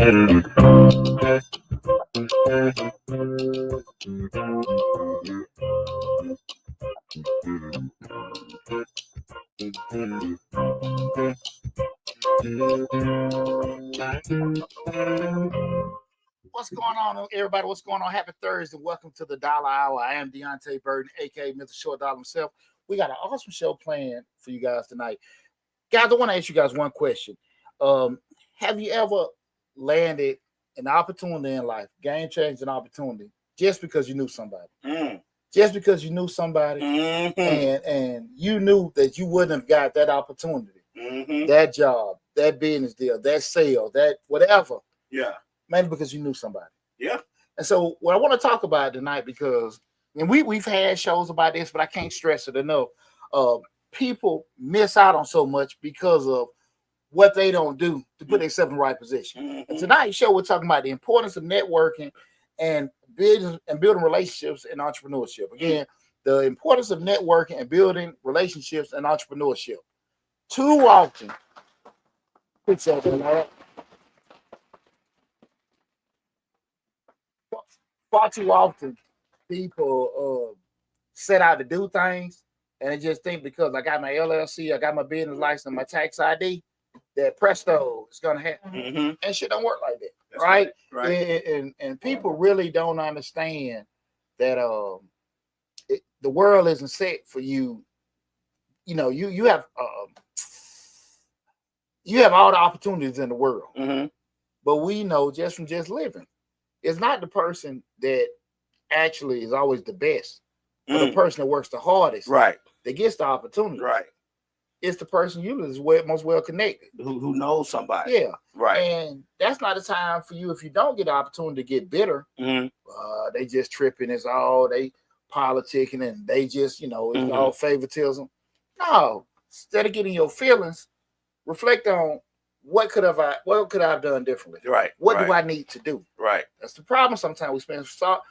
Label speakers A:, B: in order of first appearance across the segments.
A: What's going on, everybody? What's going on? Happy Thursday. Welcome to the Dollar Hour. I am Deonte Burden, aka Mr. Short Dollar himself. We got an awesome show planned for you guys tonight. Guys, I want to ask you guys one question. Have you ever landed an opportunity in life, game-changing opportunity, just because you knew somebody? Just because you knew somebody and you knew that you wouldn't have got that opportunity, that job, that business deal, that sale, that whatever.
B: Yeah.
A: Mainly because you knew somebody.
B: Yeah.
A: And so what I want to talk about tonight, because and we've had shows about this, but I can't stress it enough. People miss out on so much because of what they don't do to put themselves in the right position. And tonight's show, we're talking about the importance of networking and building relationships in entrepreneurship. Again, the importance of networking and building relationships in entrepreneurship. Too often, far too often, people set out to do things and they just think because I got my LLC, I got my business license, my tax ID, that presto is gonna happen. And shit don't work like that. That's right? And people really don't understand that the world isn't set for you. You know, you have all the opportunities in the world. But we know just from just living, it's not the person that actually is always the best, but the person that works the hardest,
B: right,
A: that gets the opportunity,
B: right.
A: It's the person you is most well connected,
B: who knows somebody,
A: yeah,
B: right.
A: And that's not a time for you if you don't get the opportunity to get bitter. They just tripping. It's all they politicking and they just it's all favoritism. No, instead of getting your feelings, reflect on what could I have done differently?
B: Right.
A: What do I need to do?
B: Right.
A: That's the problem. Sometimes we spend far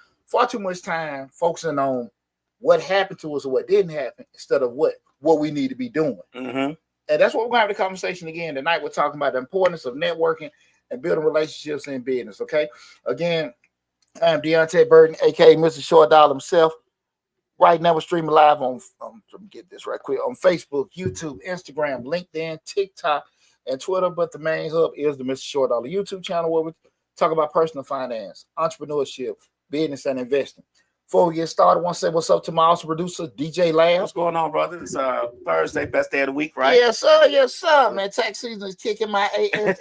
A: too much time focusing on what happened to us or what didn't happen instead of what we need to be doing. And that's what we're going to have the conversation again tonight. We're talking about the importance of networking and building relationships in business. Okay. Again, I'm Deonte Burden, aka Mr. Short Dollar himself. Right now, we're streaming live on let me get this right quick, on Facebook, YouTube, Instagram, LinkedIn, TikTok, and Twitter. But the main hub is the Mr. Short Dollar YouTube channel, where we talk about personal finance, entrepreneurship, business, and investing. Before we get started, I want to say what's up to my awesome producer, DJ Lab.
B: What's going on, brother? It's Thursday, best day of the week, right?
A: Yes, sir. Yes, sir. Man, tax season is kicking my ass.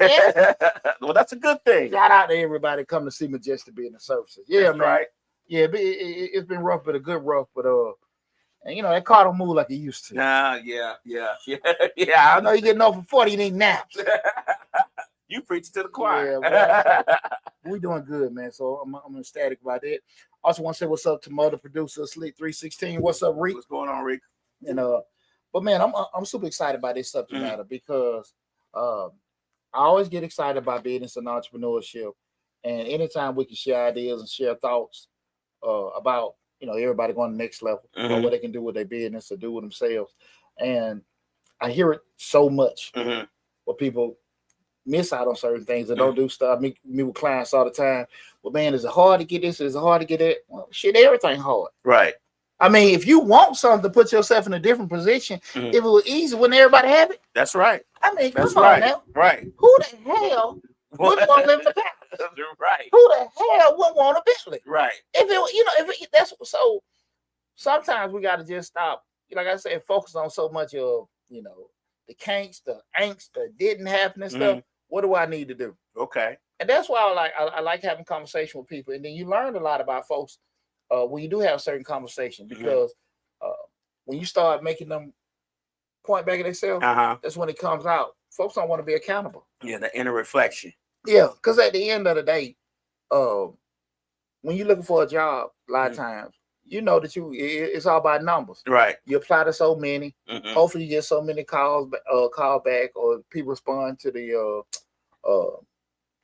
B: Well, that's a good thing.
A: Shout out to everybody coming to see Majestic Business Services. Yeah,
B: that's
A: man.
B: Right.
A: Yeah, it's been rough, but a good rough. But and that car don't move like it used to.
B: Yeah. I
A: know you're getting off for 40, you need naps.
B: You preach to the choir.
A: Yeah, we doing good, man. So I'm ecstatic about that. Also want to say what's up to mother producer Sleep 316. What's up, Rick?
B: What's going on, Rick?
A: And but man, I'm super excited about this subject matter because I always get excited about business and entrepreneurship. And anytime we can share ideas and share thoughts about everybody going to the next level, or what they can do with their business or do with themselves. And I hear it so much where people miss out on certain things and don't do stuff. I meet with clients all the time. Well, man, is it hard to get this? Is it hard to get that? Well, shit, everything hard.
B: Right.
A: I mean, if you want something to put yourself in a different position, if it was easy, wouldn't everybody have it?
B: That's right.
A: I mean,
B: that's
A: come
B: right.
A: on now.
B: Right.
A: Who the hell wouldn't want to live in the palace?
B: Right.
A: Who the hell wouldn't want a Bentley?
B: Right.
A: That's so. Sometimes we got to just stop. Like I said, focus on so much of the kinks, the angst that didn't happen and stuff. What do I need to do?
B: Okay.
A: And that's why I like having conversation with people, and then you learn a lot about folks when you do have certain conversation, because when you start making them point back at themselves, that's when it comes out. Folks don't want to be accountable.
B: Yeah, the inner reflection.
A: Yeah, because at the end of the day, when you're looking for a job, a lot of times, that it's all about numbers.
B: Right.
A: You apply to so many. Hopefully, you get so many call back, or people respond to the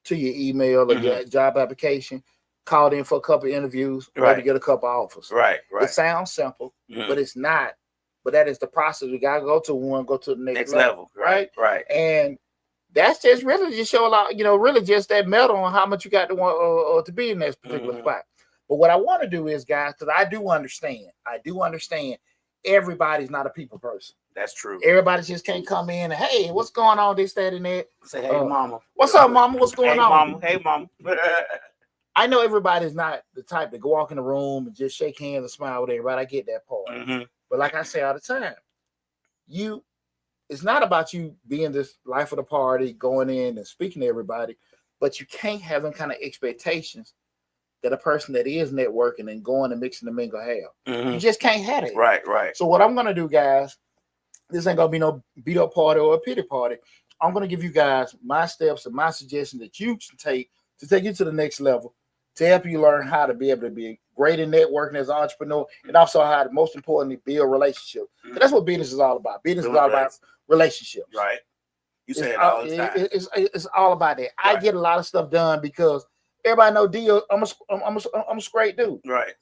A: to your email or your job application. Called in for a couple of interviews, maybe get a couple of offers.
B: Right.
A: It sounds simple, but it's not. But that is the process we gotta go to. We want to go to the next level. Right.
B: Right.
A: And that's just really just show a lot, really just that metal on how much you got to want to be in this particular spot. But what I want to do is, guys, because I do understand everybody's not a people person.
B: That's true.
A: Everybody just can't come in and, hey, what's going on, this, that, and that.
B: Say, hey, mama.
A: What's up, mama? What's going on?
B: Mama. Hey, mama.
A: I know everybody's not the type to go walk in the room and just shake hands and smile with everybody. I get that part. But like I say all the time, it's not about you being this life of the party, going in and speaking to everybody, but you can't have them kind of expectations that a person that is networking and going and mixing the mingle have. You just can't have it.
B: Right.
A: So what I'm going to do, guys, this ain't going to be no beat up party or a pity party. I'm going to give you guys my steps and my suggestions that you can take to take you to the next level, to help you learn how to be able to be great in networking as an entrepreneur, and also how to, most importantly, build relationships. That's what business is all about. Business is all about relationships.
B: Right. You say it all the time.
A: It's all about that. Right. I get a lot of stuff done because everybody know Dio. I'm a straight dude.
B: Right.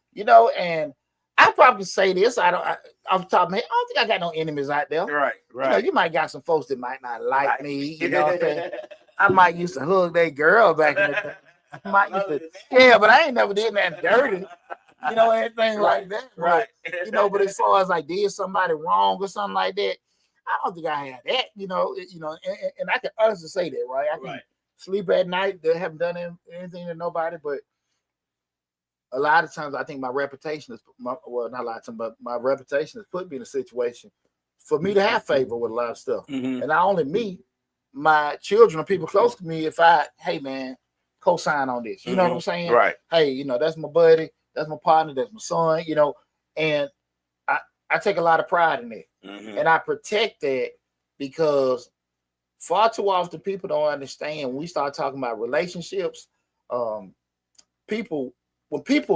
A: And I probably say this. Off the top of my head, I don't think I got no enemies out there.
B: Right.
A: You might got some folks that might not like me. You know what I'm saying? I might used to hug that girl back in the day. But I ain't never did that dirty, anything like that.
B: Right.
A: But as far as I did somebody wrong or something like that, I don't think I had that, and I can honestly say that, right? I can sleep at night. They haven't done anything to nobody, but a lot of times I think my reputation is, not a lot of times, but my reputation has put me in a situation for me to have favor with a lot of stuff. And not only me, my children or people close to me, hey man, co-sign on this. You know what I'm saying?
B: Right.
A: Hey, that's my buddy, that's my partner, that's my son, and I take a lot of pride in it. And I protect that because far too often people don't understand when we start talking about relationships, when people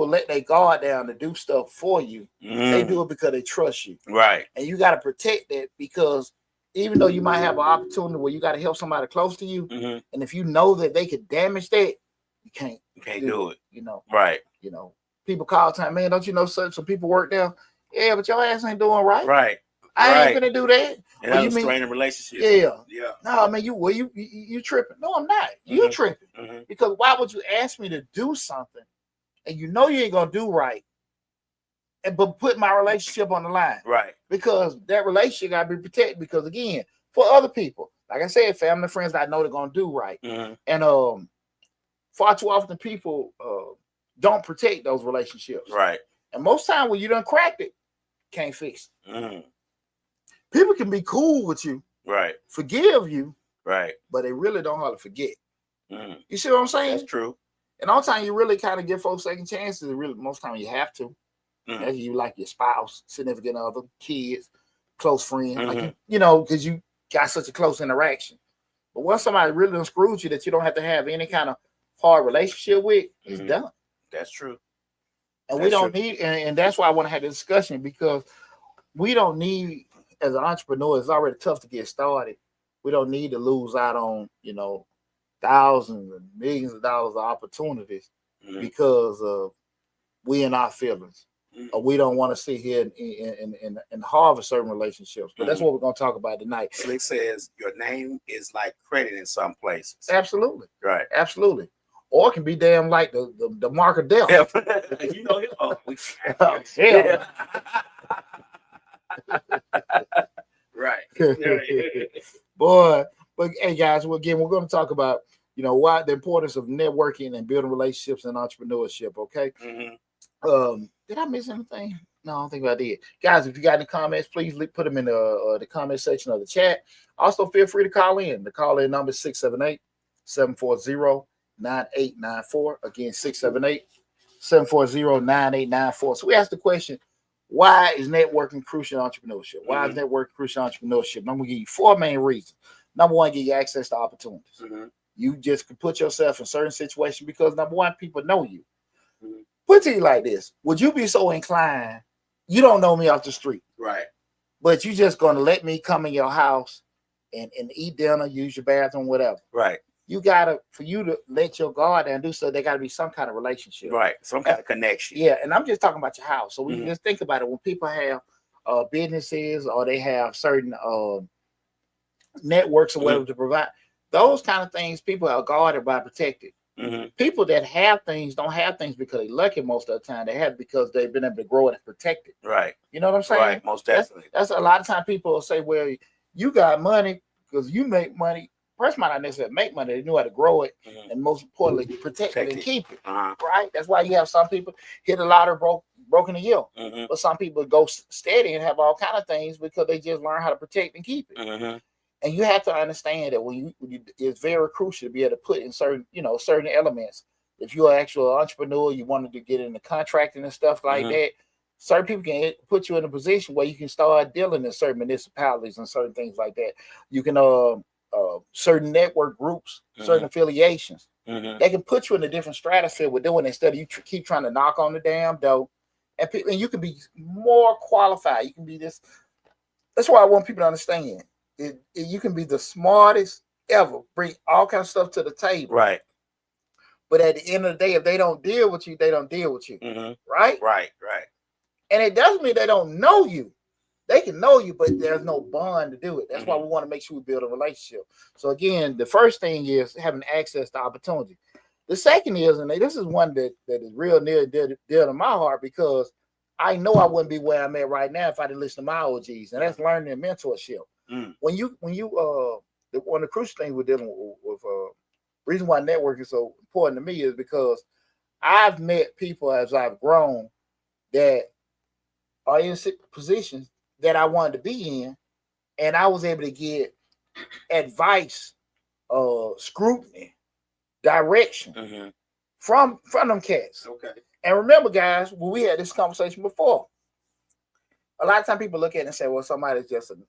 A: let their guard down to do stuff for you, they do it because they trust you.
B: Right.
A: And you got to protect that because even though you might have an opportunity where you got to help somebody close to you, and if you know that they could damage that, you can't do it.
B: Right.
A: People call time, man, don't you know some people work there? Yeah, but your ass ain't doing right.
B: Right.
A: I ain't gonna do that.
B: And that's a straining relationship.
A: Yeah. No, man, you tripping. No, I'm not. You tripping. Because why would you ask me to do something and you ain't gonna do right, but put my relationship on the line?
B: Right.
A: Because that relationship gotta be protected. Because again, for other people, like I said, family, friends that I know they're gonna do right. And far too often people don't protect those relationships.
B: Right.
A: And most time when you done cracked it, can't fix it. People can be cool with you,
B: right?
A: Forgive you,
B: right?
A: But they really don't know how to forget. You see what I'm saying?
B: That's true.
A: And all the time you really kind of give folks second chances. Really, most time you have to. As you like your spouse, significant other, kids, close friends, like because you got such a close interaction. But once somebody really done screwed you that you don't have to have any kind of hard relationship with, it's done.
B: That's true.
A: And we don't need, and that's why I want to have this discussion, because we don't need, as an entrepreneur, it's already tough to get started. We don't need to lose out on, thousands and millions of dollars of opportunities because of we in our feelings. Or we don't want to sit here and harvest certain relationships. But that's what we're going to talk about tonight.
B: Slick says your name is like credit in some places.
A: Absolutely.
B: Right.
A: Absolutely. Or it can be damn like the mark of death.
B: You know him. Right.
A: Boy, but hey guys, again, we're going to talk about, why the importance of networking and building relationships and entrepreneurship. Okay. Did I miss anything? No, I don't think I did. Guys, if you got any comments, please put them in the comment section of the chat. Also, feel free to call in. The call-in number is 678-740-9894. Again, 678-740-9894. So we asked the question, why is networking crucial in entrepreneurship? Why is networking crucial in entrepreneurship? And I'm going to give you 4 main reasons. Number 1, give you access to opportunities. You just can put yourself in certain situations because, number 1, people know you. Put it to you like this. Would you be so inclined, you don't know me off the street.
B: Right.
A: But you just going to let me come in your house and eat dinner, use your bathroom, whatever.
B: Right.
A: For you to let your guard down and do so, there got to be some kind of relationship.
B: Right. Some kind of connection.
A: Yeah. And I'm just talking about your house. So we can just think about it. When people have businesses or they have certain networks or whatever to provide, those kind of things, people are guarded by protected.
B: Mm-hmm.
A: People that have things don't have things because they're lucky most of the time. They have it because they've been able to grow it and protect it.
B: Right.
A: You know what I'm saying?
B: Right. Most definitely.
A: That's a lot of time people will say, well, you got money because you make money. Person might not necessarily make money. They knew how to grow it, and most importantly, protect it and keep it. Right? That's why you have some people hit a lot of broken a year. But some people go steady and have all kind of things because they just learn how to protect and keep it. And you have to understand that when you it's very crucial to be able to put in certain elements. If you're an actual entrepreneur, you wanted to get into contracting and stuff like that, certain people can put you in a position where you can start dealing in certain municipalities and certain things like that. You can certain network groups, certain affiliations. They can put you in a different stratosphere with doing it instead of you keep trying to knock on the damn door. And you can be more qualified. You can be this. That's why I want people to understand. You can be the smartest ever, bring all kinds of stuff to the table.
B: Right.
A: But at the end of the day, if they don't deal with you, they don't deal with you. Right?
B: Right.
A: And it doesn't mean they don't know you. They can know you, but there's no bond to do it. That's why we want to make sure we build a relationship. So again, the first thing is having access to opportunity. The second is, and this is one that is real near dear to my heart, because I know I wouldn't be where I'm at right now if I didn't listen to my OGs, and that's learning and mentorship. When you one of the crucial things we're dealing with reason why network is so important to me is because I've met people as I've grown that are in positions that I wanted to be in, and I was able to get advice, scrutiny, direction from them cats.
B: Okay.
A: And remember, guys, when we had this conversation before, a lot of times people look at it and say, well, somebody's just an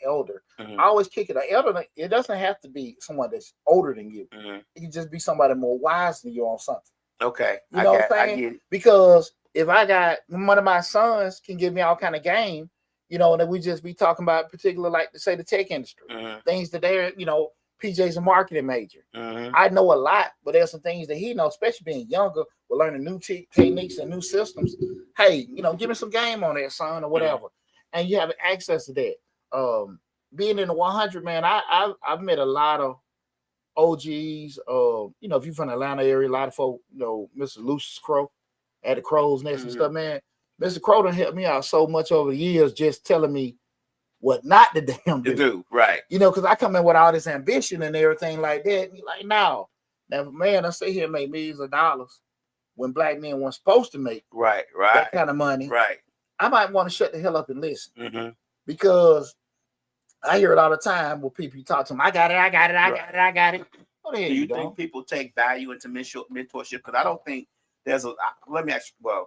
A: elder. I always kick it. An elder, it doesn't have to be someone that's older than you. It can just be somebody more wise than you on something.
B: Okay.
A: You know what I'm saying?
B: I get it.
A: Because if I got one of my sons can give me all kind of game, and then we just be talking about particular, like say the tech industry, things that they're, PJ's a marketing major. I know a lot, but there's some things that he knows, especially being younger, we're learning new techniques and new systems. Hey, give me some game on that, son, or whatever. And you have access to that. Being in the 100, man, I've met a lot of OGs. If you're from the Atlanta area, a lot of folk, Mr. Lucius Crow at the Crow's Nest and stuff, man. Mr. Crow done helped me out so much over the years, just telling me what not to damn do.
B: Right.
A: Because I come in with all this ambition and everything like that. And you're like, no. Now, man, I sit here and make millions of dollars when black men weren't supposed to make that kind of money.
B: Right.
A: I might want to shut the hell up and listen. Because I hear it all the time when people talk to them. I got it. What the hell
B: do you think people take value into mentorship? Because I don't think there's let me ask you,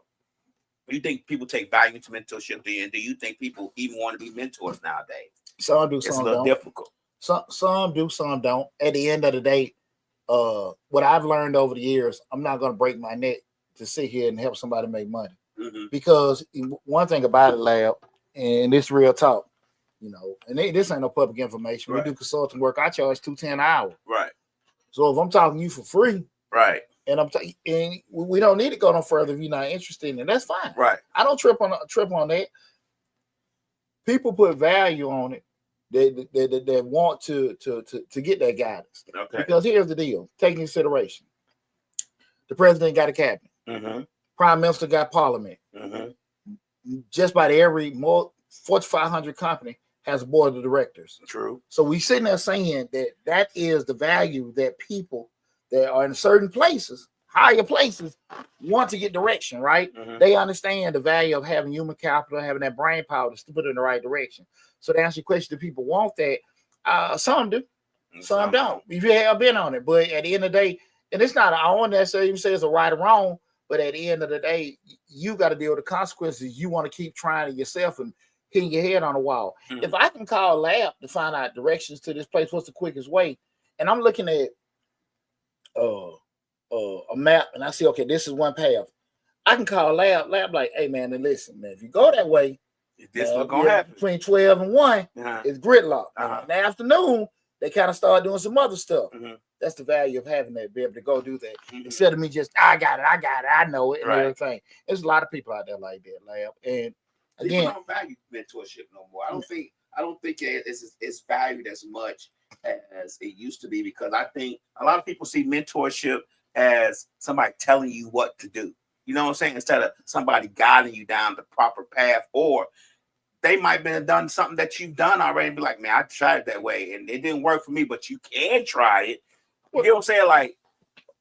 B: do you think people take value into mentorship? And do you think people even want to be mentors nowadays?
A: Some do,
B: it's
A: some
B: a little
A: don't.
B: difficult.
A: Some do, some don't. At the end of the day, what I've learned over the years, I'm not going to break my neck to sit here and help somebody make money. Because one thing about it, Lab, and this real talk, and this ain't no public information. We do consulting work. I charge $210 an hour.
B: Right.
A: So if I'm talking to you for free,
B: right,
A: and and we don't need to go no further if you're not interested in it, that's fine.
B: Right.
A: I don't trip on that. People put value on it. They want to get that guidance.
B: Okay.
A: Because here's the deal: take into consideration, the president got a cabinet. Prime Minister got parliament. Just about every Fortune 500 company has a board of directors.
B: True.
A: So we sitting there saying that is the value that people that are in certain places, higher places, want to get direction, right? They understand the value of having human capital, having that brain power to put it in the right direction. So to answer your question, do people want that? Some do, some don't. If you have been on it, but at the end of the day, and it's not, I won't necessarily even say it's a right or wrong, but at the end of the day, you got to deal with the consequences. You want to keep trying it yourself and hitting your head on the wall. If I can call Lab to find out directions to this place, what's the quickest way? And I'm looking at a map and I see, okay, this is one path. I can call Lab like, hey man, and listen, man, if you go that way,
B: this is what's gonna happen.
A: Between 12 and 1 is gridlock. In the afternoon, they kind of start doing some other stuff. That's the value of having that, be able to go do that. Instead of me just, I got it, I know it, and everything. There's a lot of people out there like that, Lab. And again,
B: people don't value mentorship no more. I don't think it's valued as much as it used to be, because I think a lot of people see mentorship as somebody telling you what to do. You know what I'm saying? Instead of somebody guiding you down the proper path, or they might have done something that you've done already and be like, man, I tried it that way and it didn't work for me, but you can try it. You know what I'm saying? Like,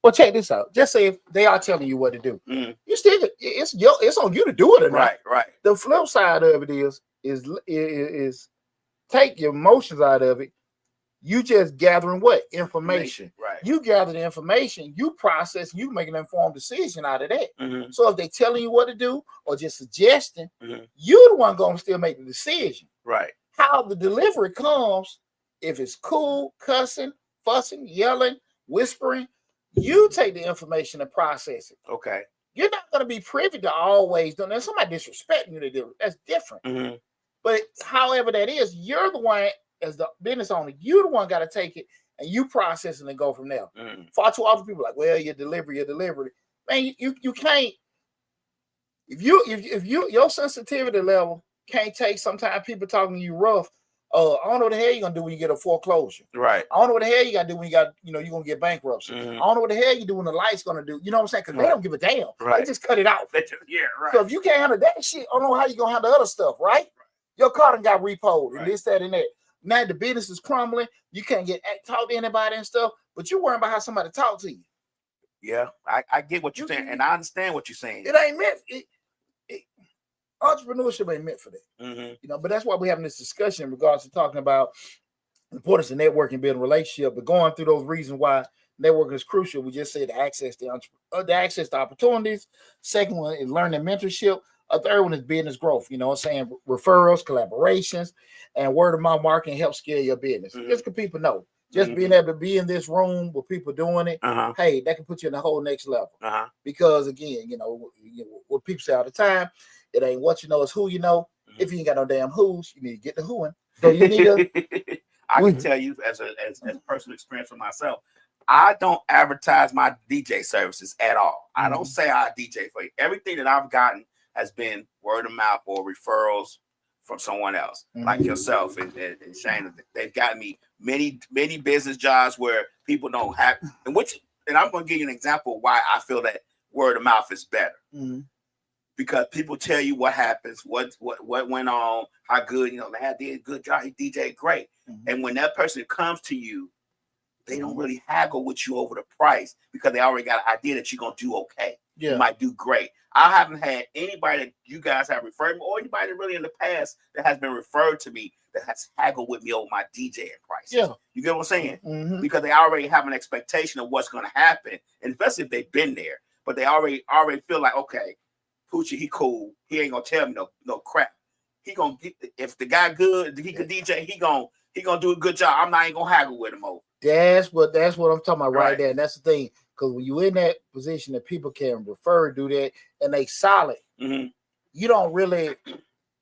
A: well, check this out. Just say if they are telling you what to do, you still it's on you to do it or not.
B: Right.
A: The flip side of it is take your emotions out of it. You just gathering what? Information.
B: Right.
A: You gather the information, you process, you make an informed decision out of that.
B: Mm-hmm.
A: So if they telling you what to do or just suggesting, you're the one going to still make the decision.
B: Right.
A: How the delivery comes, if it's cool, cussing, fussing, yelling, whispering, you take the information and process it.
B: Okay.
A: You're not going to be privy to always doing that. Somebody disrespecting you to do it. That's different.
B: Mm-hmm.
A: But however that is, you're the one, as the business owner, you the one got to take it and you process it and go from there. Far too often people are like, well, your delivery. Man, you can't. If you your sensitivity level can't take, sometimes people talking to you rough. I don't know what the hell you're gonna do when you get a foreclosure.
B: Right.
A: I don't know what the hell you gotta do when you're gonna get bankruptcy. I don't know what the hell you do when the light's gonna do. You know what I'm saying? Because they don't give a damn.
B: Right.
A: They just cut it out.
B: Yeah, right.
A: So if you can't handle that shit, I don't know how you gonna handle other stuff, right? Your car done got repoed and this, that, and that. Now the business is crumbling. You can't talk to anybody and stuff, but you're worrying about how somebody talk to you.
B: Yeah, I get what you're saying, and I understand what you're saying.
A: It ain't meant. Entrepreneurship ain't meant for that. But that's why we're having this discussion in regards to talking about the importance of networking, building relationship, but going through those reasons why networking is crucial. We just said the access to opportunities. Second one is learning mentorship. A third one is business growth. You know what I'm saying? Referrals, collaborations, and word of mouth marketing help scale your business. Just because people know. Just being able to be in this room with people doing it, hey, that can put you in a whole next level. Because again, what people say all the time, it ain't what you know, it's who you know. If you ain't got no damn who's, you need to get the whoing. So you need to.
B: I can tell you as personal experience for myself, I don't advertise my DJ services at all. I don't say I DJ for you. Everything that I've gotten has been word of mouth or referrals from someone else, like yourself and Shane. They've got me many business jobs where people don't have, and I'm going to give you an example of why I feel that word of mouth is better. Because people tell you what happens, what went on, how good, they did a good job, he DJ great. And when that person comes to you, they don't really haggle with you over the price because they already got an idea that you're going to do okay. Yeah. You might do great. I haven't had anybody that you guys have referred me, or anybody really in the past that has been referred to me that has haggled with me over my DJing price. Yeah. You get what I'm saying? Because they already have an expectation of what's going to happen, and especially if they've been there. But they already feel like, okay, Poochie, he cool. He ain't gonna tell me no crap. He gonna get, if the guy good, he can DJ. He gonna do a good job. I'm not even gonna haggle with him over.
A: That's what I'm talking about right there. And that's the thing, because when you're in that position that people can refer, do that, and they solid, you don't really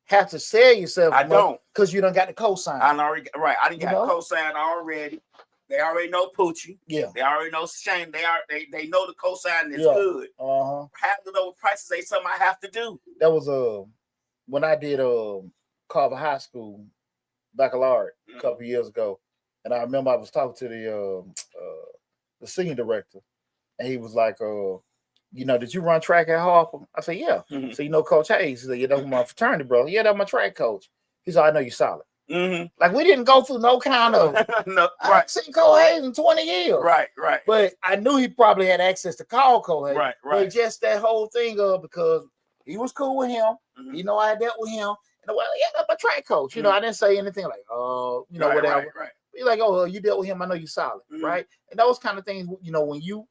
A: have to sell yourself.
B: I don't,
A: because you done got the cosign.
B: I didn't got cosign already. They already know Poochie. Yeah. They already know Shane. They know the cosign is good. Handling over prices ain't something I have to do.
A: That was when I did Carver High School baccalaureate a couple years ago, and I remember I was talking to the senior director, and he was like, did you run track at Harper? I said, yeah. So Coach Hayes. He said, you know my fraternity brother. Yeah, that's my track coach. He said, I know you're solid. Like we didn't go through no kind of I haven't seen Cole Hayes in 20 years. Right. But I knew he probably had access to call Cole Hayes. Right. But just that whole thing because he was cool with him. I had dealt with him. And that's my track coach. I didn't say anything like, whatever. Right. Be like, you dealt with him, I know you're solid, right? And those kind of things, when you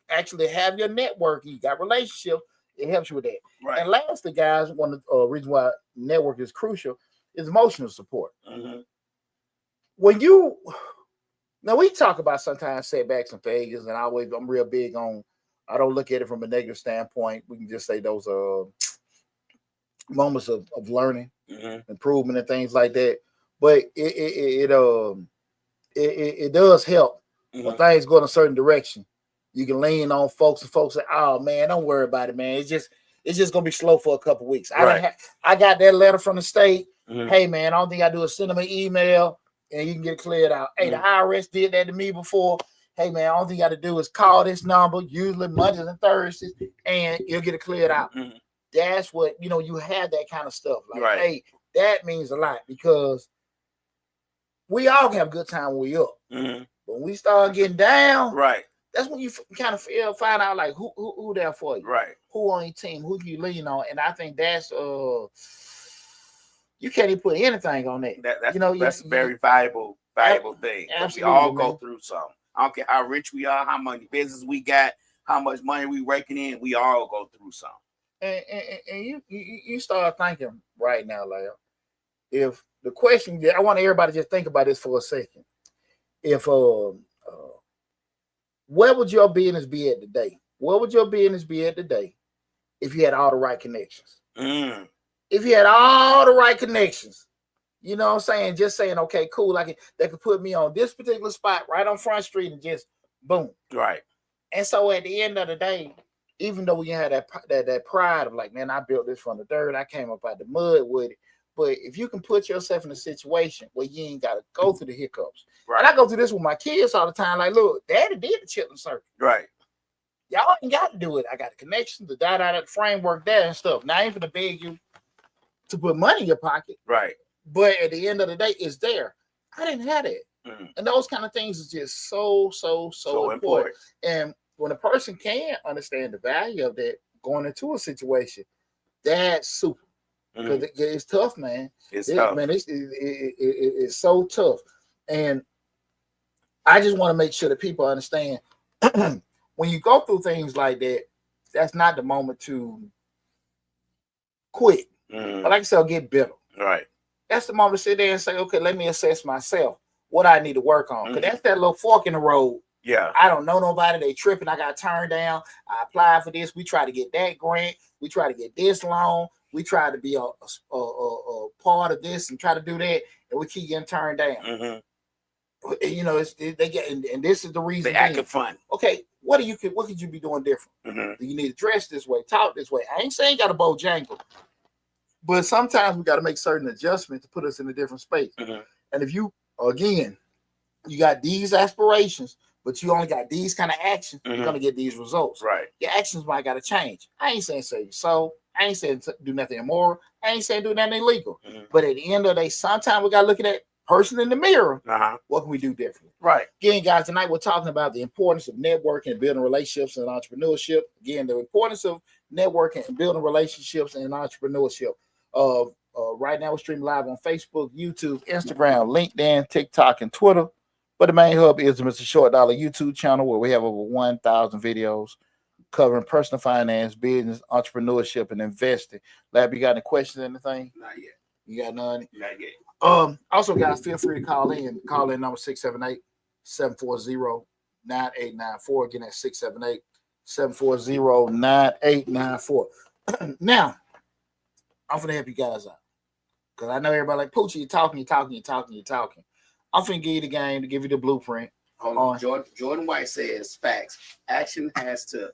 A: actually have your network, you got relationship, it helps you with that. Right. And lastly, guys, one of the reasons why network is crucial is emotional support. When now we talk about sometimes setbacks and failures, and I'm real big on, I don't look at it from a negative standpoint. We can just say those moments of learning, improvement, and things like that. But it does help when things go in a certain direction. You can lean on folks, and folks say, "Oh man, don't worry about it, man. It's just gonna be slow for a couple weeks." I got that letter from the state. Hey man, I don't think I do is send them an email, and you can get it cleared out. Hey, the IRS did that to me before. Hey, man, all you got to do is call this number, usually Mondays and Thursdays, and you'll get it cleared out. That's what, you have that kind of stuff. Like, hey, that means a lot because we all can have a good time when we up. But when we start getting down, that's when you kind of find out like who there for you, who on your team, who you lean on, and I think that's you can't even put anything on that.
B: That's a very valuable thing. We all go through something. I don't care how rich we are, how much business we got, how much money we raking in. We all go through something.
A: And you start thinking right now, like, if the question, I want everybody to just think about this for a second. If where would your business be at today? Where would your business be at today if you had all the right connections? If you had all the right connections, you know what I'm saying? Just saying, okay, cool. They could put me on this particular spot right on Front Street and just boom. And so at the end of the day, even though we had that pride of like, man, I built this from the dirt, I came up out the mud with it. But if you can put yourself in a situation where you ain't got to go through the hiccups. And I go through this with my kids all the time. Like, look, Daddy did the chitlin circuit. Y'all ain't got to do it. I got the connection, the data, the framework there and stuff. Now, I ain't going to beg you to put money in your pocket. But at the end of the day, it's there. I didn't have it. And those kind of things is just so important. And when a person can understand the value of that going into a situation, that's super. Because it's tough, man. It's tough. Man, it's so tough. And I just want to make sure that people understand when you go through things like that, that's not the moment to quit. But like I said, get better. That's the moment to sit there and say, okay, let me assess myself, what I need to work on. Because that's that little fork in the road. I don't know nobody. They tripping. I got turned down. I applied for this. We try to get that grant. We try to get this loan. We try to be a part of this and try to do that, and we keep getting turned down. They get, and this is the reason.
B: They acting fun.
A: Okay, what could you be doing different? Do you need to dress this way, talk this way? I ain't saying you got to Bojangle, but sometimes we got to make certain adjustments to put us in a different space. And if you got these aspirations, but you only got these kind of actions, you're gonna get these results. Your actions might got to change. I ain't saying save your soul. I ain't saying do nothing immoral. I ain't saying do nothing illegal. But at the end of the day, sometimes we got to look at that person in the mirror. What can we do differently? Again, guys, tonight we're talking about the importance of networking and building relationships and entrepreneurship. Again, the importance of networking and building relationships and entrepreneurship. Right now, we're streaming live on Facebook, YouTube, Instagram, LinkedIn, TikTok, and Twitter. But the main hub is the Mr. Short Dollar YouTube channel, where we have over 1,000 videos covering personal finance, business, entrepreneurship, and investing. Lab, you got any questions, anything?
B: Not yet.
A: You got none?
B: Not yet.
A: Also, guys, feel free to call in. Call in number 678-740-9894. Again, that's 678-740-9894. Now, I'm going to help you guys out. Because I know everybody like, Poochie, you're talking. I'm going to give you the game to give you the blueprint.
B: Jordan White says, facts. Action has to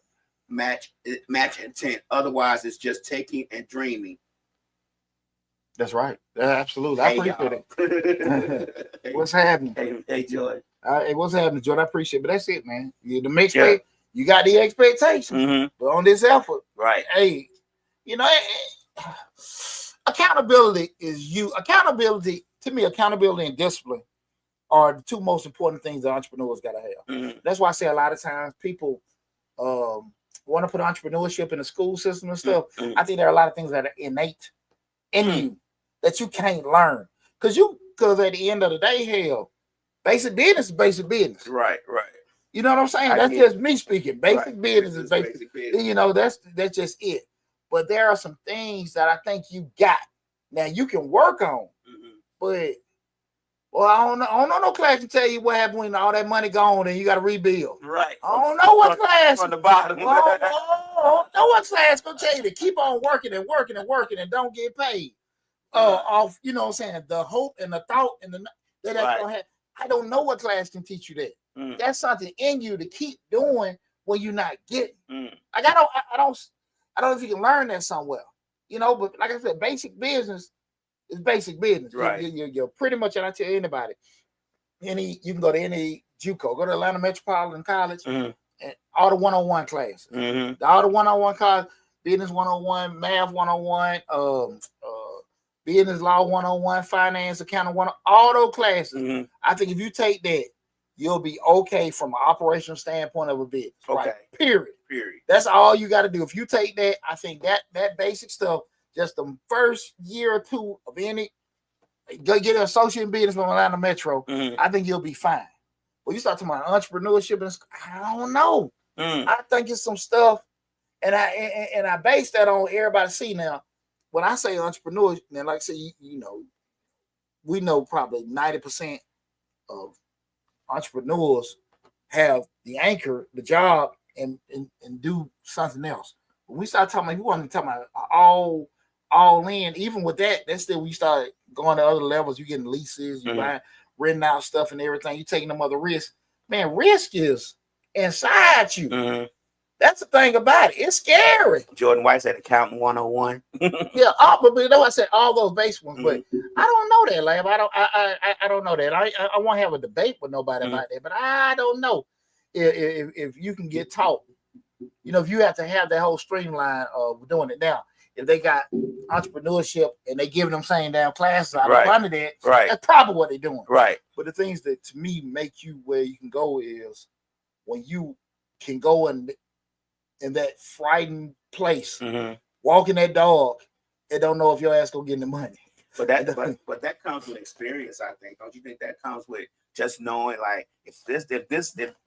B: match intent. Otherwise, it's just taking and dreaming.
A: That's right. Absolutely. I appreciate it. What's happening?
B: Hey, Jordan.
A: Hey, what's happening, Jordan? I appreciate it. But that's it, man. You got the expectation. But on this effort, hey, accountability accountability and discipline are the two most important things that entrepreneurs got to have. That's why I say a lot of times people want to put entrepreneurship in the school system and stuff. I think there are a lot of things that are innate in you that you can't learn. Because at the end of the day, hell, basic business is basic business.
B: Right.
A: You know what I'm saying? That's just me speaking. Basic business is basic business. That's just it. But there are some things that I think you got. Now you can work on, but I don't know no class can tell you what happened when all that money gone and you got to rebuild.
B: Right.
A: I don't know what class
B: from the bottom.
A: I don't know what class gonna tell you to keep on working and don't get paid. Off, you know what I'm saying? The hope and the thought and that's gonna happen. I don't know what class can teach you that. That's something in you to keep doing when you're not getting. Like I don't know if you can learn that somewhere. But like I said, basic business is basic business.
B: Right.
A: You're pretty much, and I tell anybody, you can go to any JUCO, go to Atlanta Metropolitan College, and all the 101 classes. All the 101 classes, business 101, math 101, business law 101, finance, accounting 101, all those classes. I think if you take that, you'll be okay from an operational standpoint of a business.
B: Okay.
A: Right? Period. That's all you got to do. If you take that, I think that basic stuff, just the first year or two of any, go get an associate in business from Atlanta Metro, I think you'll be fine. Well, you start talking about entrepreneurship, and I don't know. I think it's some stuff, and I base that on everybody see now. When I say entrepreneurs, and like I say, you know, we know probably 90% of entrepreneurs have the anchor, the job, and do something else. When we start talking about, we want to talk about all in, even with that, that's still we start going to other levels. You getting leases, you buying, renting out stuff and everything. You taking them other risks. Man, risk is inside you. That's the thing about it. It's scary.
B: Jordan White said accounting 101.
A: Yeah, but you know I said all those base ones, but I don't know that, Lab. I don't know that. I won't have a debate with nobody about that, but I don't know if you can get taught. You know, if you have to have that whole streamline of doing it now. If they got entrepreneurship and they giving them same damn classes out of under that, that's probably what they're doing. Right. But the things that to me make you where you can go is when you can go in that frightened place, walking that dog, and don't know if your ass gonna get the money.
B: But that comes with experience, I think. Don't you think that comes with just knowing, like, if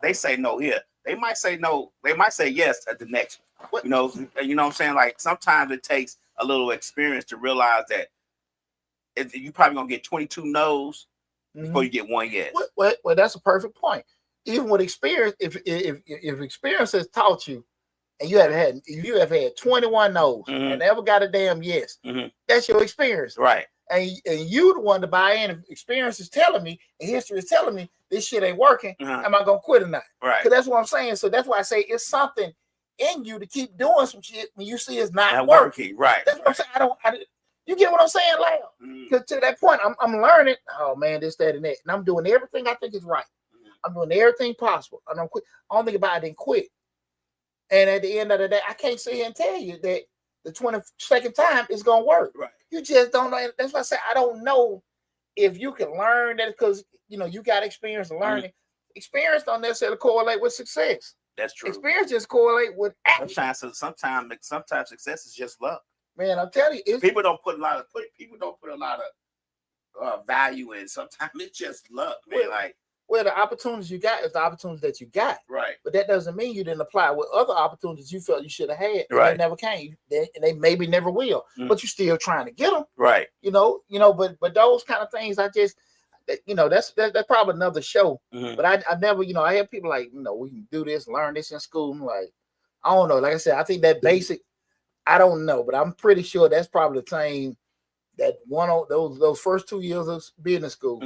B: they say no here, they might say no, they might say yes at the next. You know what I'm saying? Like sometimes it takes a little experience to realize that you probably gonna get 22 no's before you get one yes.
A: Well, that's a perfect point. Even with experience, if experience has taught you, and you have had 21 no's and never got a damn yes, that's your experience, right? And you the one to buy in. If experience is telling me, and history is telling me this shit ain't working, am I gonna quit or not? Right. Because that's what I'm saying. So that's why I say it's something in you to keep doing some shit when you see it's not working. Right. That's what I'm saying. You get what I'm saying, Lyle? Because to that point, I'm learning. Oh man, this, that, and that, and I'm doing everything I think is right. I'm doing everything possible. I don't quit. I don't think about it and quit. And at the end of the day, I can't sit here and tell you that the 22nd time is gonna work. Right. You just don't know. That's why I say I don't know if you can learn that, because you know you got experience in learning. Experience don't necessarily correlate with success. That's true. Experience just correlate with action.
B: Sometimes success is just luck.
A: Man, I'm telling you,
B: people don't put a lot of value in. Sometimes it's just luck, man.
A: Well, the opportunities you got is the opportunities that you got. Right. But that doesn't mean you didn't apply with other opportunities you felt you should have had. And they never came. And they maybe never will. But you're still trying to get them. Right. You know, but those kind of things, that's probably another show. But I never, I have people like, we can do this, learn this in school. I'm like, I don't know. Like I said, I think that basic, I don't know, but I'm pretty sure that's probably the same. That one of those first 2 years of business school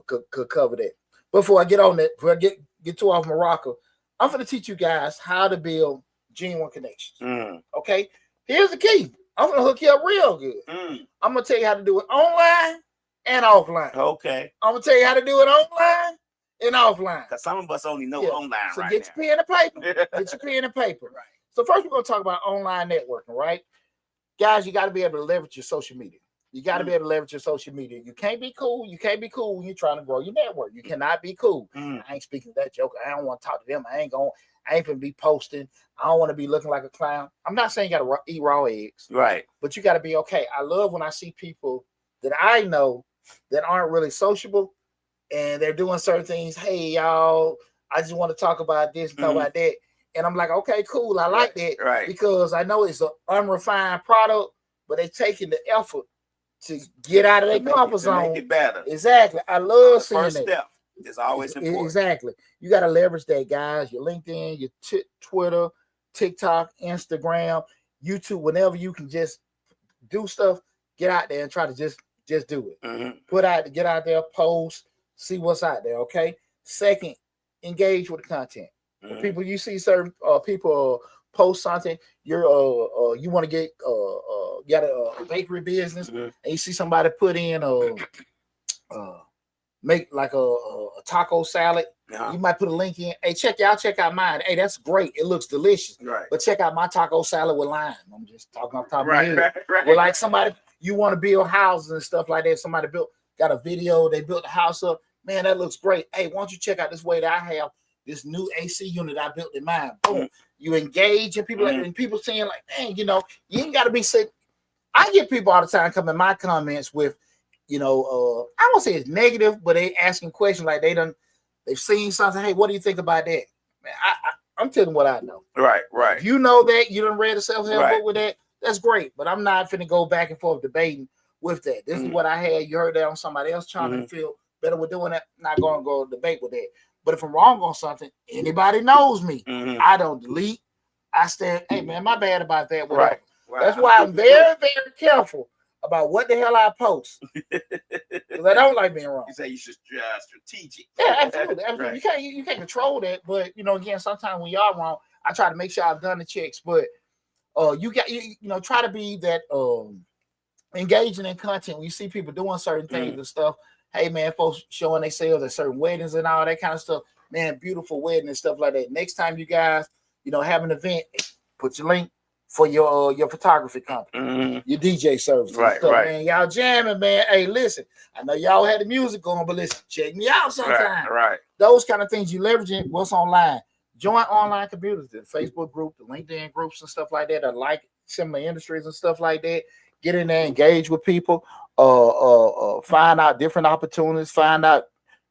A: could cover that. Before I get on that, before I get too off Morocco, I'm going to teach you guys how to build genuine connections. Okay, here's the key. I'm going to hook you up real good. I'm going to tell you how to do it online and offline. Okay, I'm going to tell you how to do it online and offline.
B: Because some of us only know online.
A: So get your pen and paper. Get your pen and paper. Right. So first we're going to talk about online networking, right? Guys, you got to be able to leverage your social media. You got to be able to leverage your social media. You can't be cool. You can't be cool when you're trying to grow your network. You cannot be cool. I ain't speaking to that joker. I don't want to talk to them. I ain't going to be posting. I don't want to be looking like a clown. I'm not saying you got to eat raw eggs. Right. But you got to be okay. I love when I see people that I know that aren't really sociable and they're doing certain things. Hey, y'all, I just want to talk about this and talk about that. And I'm like, okay, cool. I like that because I know it's an unrefined product, but they're taking the effort to get out of their comfort zone. Make it better. Exactly. I love seeing that. First step is always important. Exactly. You got to leverage that, guys. Your LinkedIn, your Twitter, TikTok, Instagram, YouTube. Whenever you can just do stuff, get out there and try to just do it. Get out there, post, see what's out there. Okay. Second, engage with the content. People, you see certain people post something, you want to get got a bakery business, and you see somebody put in make like a taco salad. You might put a link in. Hey, check out mine. Hey, that's great. It looks delicious.
B: Right.
A: But check out my taco salad with lime. I'm just talking off the top of my
B: Right,
A: head.
B: right.
A: Well, like somebody, you want to build houses and stuff like that. Somebody got a video. They built the house up. Man, that looks great. Hey, why don't you check out this way that I have this new AC unit I built in mine? Boom. You engage and people and people saying like, man, you ain't got to be sick. I get people all the time come in my comments with, I won't say it's negative, but they asking questions like they've seen something. Hey, what do you think about that? Man, I'm telling what I know.
B: Right.
A: If you know that, you done read a self-help book with that, that's great. But I'm not finna go back and forth debating with that. This is what I had. You heard that on somebody else trying to feel better with doing that. I'm not going to go debate with that. But if I'm wrong on something, anybody knows me. I don't delete. I stand, hey man, my bad about that. Right. That's why I'm very, very careful about what the hell I post. Because I don't like being wrong.
B: You say you should strategic.
A: Yeah, absolutely. Right. You can't control that. But again, sometimes when y'all wrong, I try to make sure I've done the checks. But you try to be that engaging in content when you see people doing certain things and stuff. Hey man, folks showing themselves at certain weddings and all that kind of stuff. Man, beautiful wedding and stuff like that. Next time you guys, have an event, put your link for your photography company, your DJ service.
B: Right.
A: Man, y'all jamming, man. Hey, listen, I know y'all had the music going, but listen, check me out sometime.
B: Right.
A: Those kind of things you leveraging what's online. Join online communities, the Facebook group, the LinkedIn groups and stuff like that that like similar industries and stuff like that. Get in there, engage with people, find out different opportunities, find out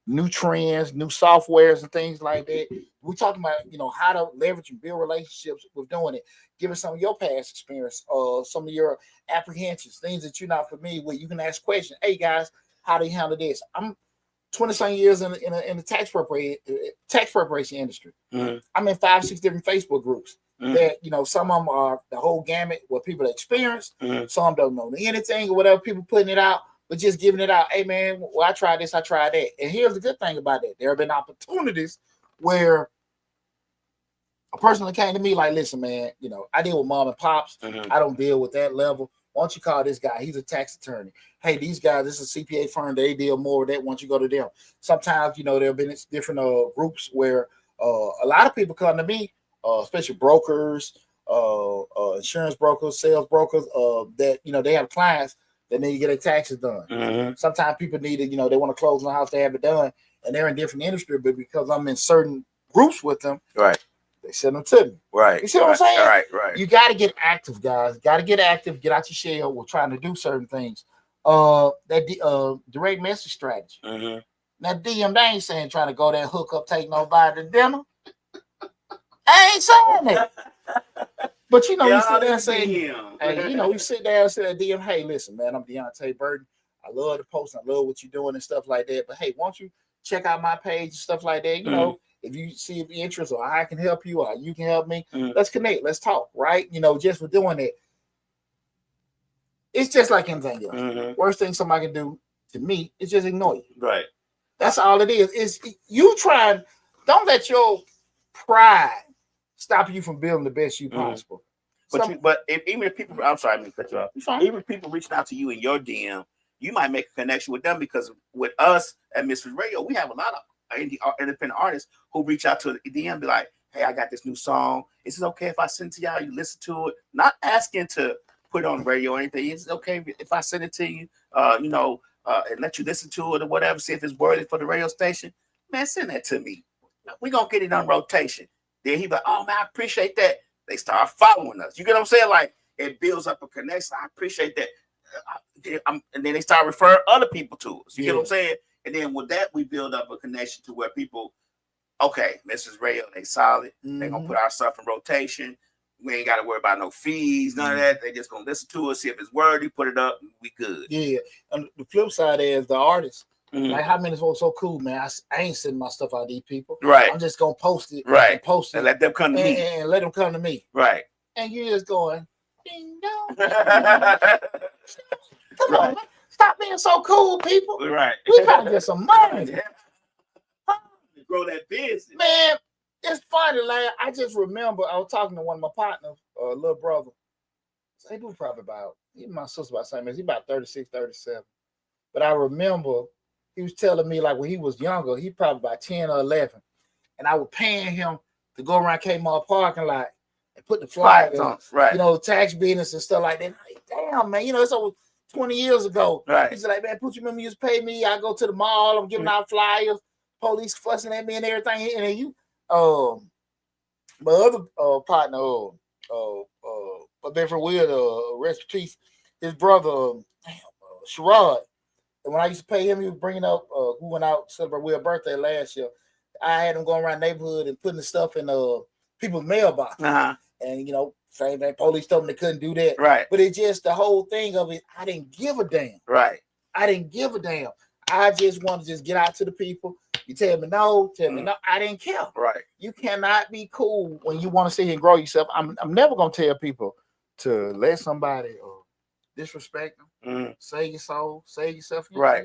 A: new trends, new softwares and things like that. We're talking about, how to leverage and build relationships with doing it. Give us some of your past experience, some of your apprehensions, things that you're not familiar with. You can ask questions. Hey guys, how do you handle this? I'm 20-some years in the tax preparation industry. I'm in 5-6 different Facebook groups. That some of them are the whole gamut what people experience. Some don't know anything or whatever, people putting it out, but just giving it out. Hey man, well, I tried this, I tried that. And here's the good thing about that. There have been opportunities where a person that came to me like, listen, man, I deal with mom and pops. I don't deal with that level. Why don't you call this guy? He's a tax attorney. Hey, these guys, this is a CPA firm. They deal more with that. Why don't you go to them? Sometimes, there have been different groups where a lot of people come to me, especially brokers, insurance brokers, sales brokers, that, they have clients that need to get their taxes done. Sometimes people need to, they want to close on the house, they have it done, and they're in different industry, but because I'm in certain groups with them, they send them to me.
B: You
A: see what I'm saying?
B: Right.
A: You got to get active, guys. Got to get active. Get out your shell. We're trying to do certain things. That direct message strategy. Now, DM, they ain't saying trying to go there and hook up, take nobody to dinner. I ain't saying that. But we sit there and say, hey, we sit there and say at DM, hey, listen, man, I'm Deonte Burden. I love the post. I love what you're doing and stuff like that. But hey, won't you check out my page and stuff like that? If you see if you're interested, or I can help you, or you can help me, let's connect, let's talk, right? Just for doing it. It's just like anything else. Worst thing somebody can do to me is just ignore you.
B: Right.
A: That's all it is. Is you try. Don't let your pride stop you from building the best you possible.
B: But even if people, I'm sorry, I didn't cut you off. Even if people reaching out to you in your DM, you might make a connection with them, because with us at Misfits Radio, we have a lot of independent artists who reach out to the DM and be like, hey, I got this new song. Is it okay if I send it to y'all? You listen to it. Not asking to put it on the radio or anything. Is it okay if I send it to you, and let you listen to it or whatever, see if it's worthy for the radio station? Man, send that to me. We're going to get it on rotation. Then he be like, oh, man, I appreciate that. They start following us. You get what I'm saying? Like, it builds up a connection. I appreciate that. And then they start referring other people to us. You get what I'm saying? And then with that, we build up a connection to where people, okay, Mrs. Radio, they solid. They're going to put our stuff in rotation. We ain't got to worry about no fees, none of that. They just going to listen to us, see if it's worthy, put it up, and we good.
A: Yeah. And the flip side is the artist. Like, how many folks so cool, man? I ain't sending my stuff out to these people.
B: Right.
A: I'm just going to post it.
B: Right.
A: And
B: let them come to me.
A: And let them come to me.
B: Right.
A: And you're just going, ding dong. Come on, man. Stop being so cool, people.
B: Right.
A: We got to get some money.
B: Grow that business.
A: Man, it's funny, like, I just remember I was talking to one of my partners, little brother. He probably about, even my sister about the same age. He's about 36, 37. But I remember he was telling me like when he was younger, he probably about 10 or 11, and I was paying him to go around Kmart parking lot and put the flyers on,
B: right.
A: Tax business and stuff like that. Like, damn, man, it's over 20 years ago.
B: Right.
A: He's like, man, Poochie, remember you used to pay me? I go to the mall, I'm giving out flyers, police fussing at me and everything. And then you, my other partner, my best friend Will, rest in peace, his brother, Sherrod. And when I used to pay him, he was bringing up, we went out to celebrate Will's birthday last year. I had him going around the neighborhood and putting the stuff in people's mailbox. And, same thing, police told them they couldn't do that.
B: Right.
A: But it's just the whole thing of it, I didn't give a damn.
B: Right.
A: I didn't give a damn. I just want to just get out to the people. You tell me no, I didn't care.
B: Right.
A: You cannot be cool when you want to sit here and grow yourself. I'm never going to tell people to let somebody disrespect them, save your soul, save yourself.
B: Right.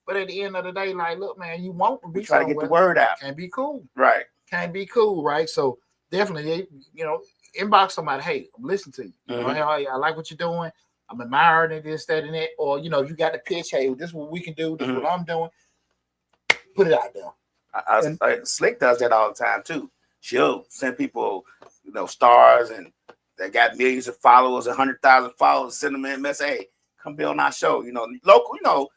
A: But at the end of the day, like, look, man, you want to be
B: try to get the word out.
A: Can't be cool.
B: Right.
A: Can't be cool, right? So definitely, inbox somebody, hey, I'm listening to you. Hey, I like what you're doing. I'm admiring this, that, and that. Or, you got the pitch, hey, this is what we can do. This is what I'm doing. Put it out there.
B: Slick does that all the time, too. She'll send people, stars, and they got millions of followers, 100,000 followers, send them in, mess, hey, come be on our show. Local,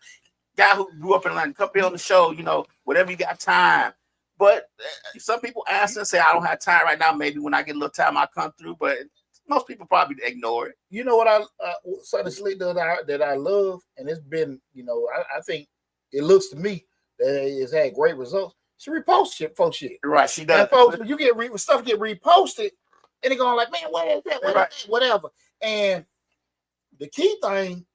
B: guy who grew up in Atlanta, come be on the show, whatever you got time. But some people ask and say, I don't have time right now. Maybe when I get a little time, I'll come through. But most people probably ignore it.
A: You know what something Slick does that I love, and it's been, I think it looks to me that it's had great results. She reposts shit.
B: Right, she does.
A: And folks, when you get stuff get reposted, and they're going like, man, where is that? Whatever. And the key thing,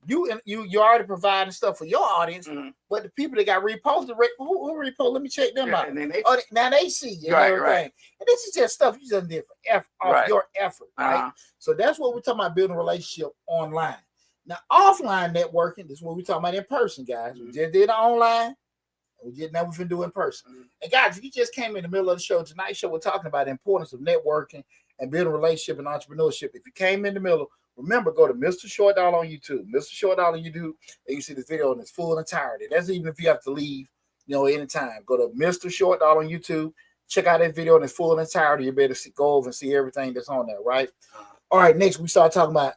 A: you already providing stuff for your audience, but the people that got reposted, who reposted? Let me check them out.
B: And then
A: now they see you and everything. Right. And this is just stuff you just did for your effort, right? So that's what we're talking about, building a relationship online. Now, offline networking, this is what we're talking about in person, guys. We just did it online. Now we've been doing in person. And guys, if you just came in the middle of the show, tonight's show, we're talking about the importance of networking and building a relationship and entrepreneurship. If you came in the middle, remember, go to Mr. Short Dollar on YouTube. Mr. Short Dollar on YouTube, and you see this video in its full entirety. That's even if you have to leave, anytime. Go to Mr. Short Dollar on YouTube. Check out that video in its full entirety. You better go over and see everything that's on there, right? All right, next we start talking about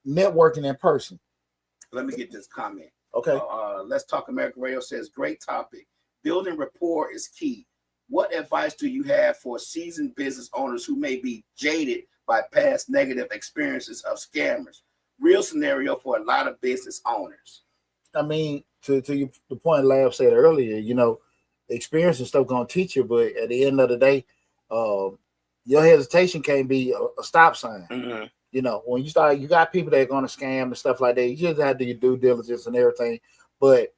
A: networking in person.
B: Let me get this comment.
A: Okay.
B: Let's Talk American Radio says, great topic. Building rapport is key. What advice do you have for seasoned business owners who may be jaded by past negative experiences of scammers? Real scenario for a lot of business owners.
A: I mean, to the point Lab said earlier, experience and stuff gonna teach you, but at the end of the day, your hesitation can't be a stop sign. When you start, you got people that are gonna scam and stuff like that. You just have to do your due diligence and everything, but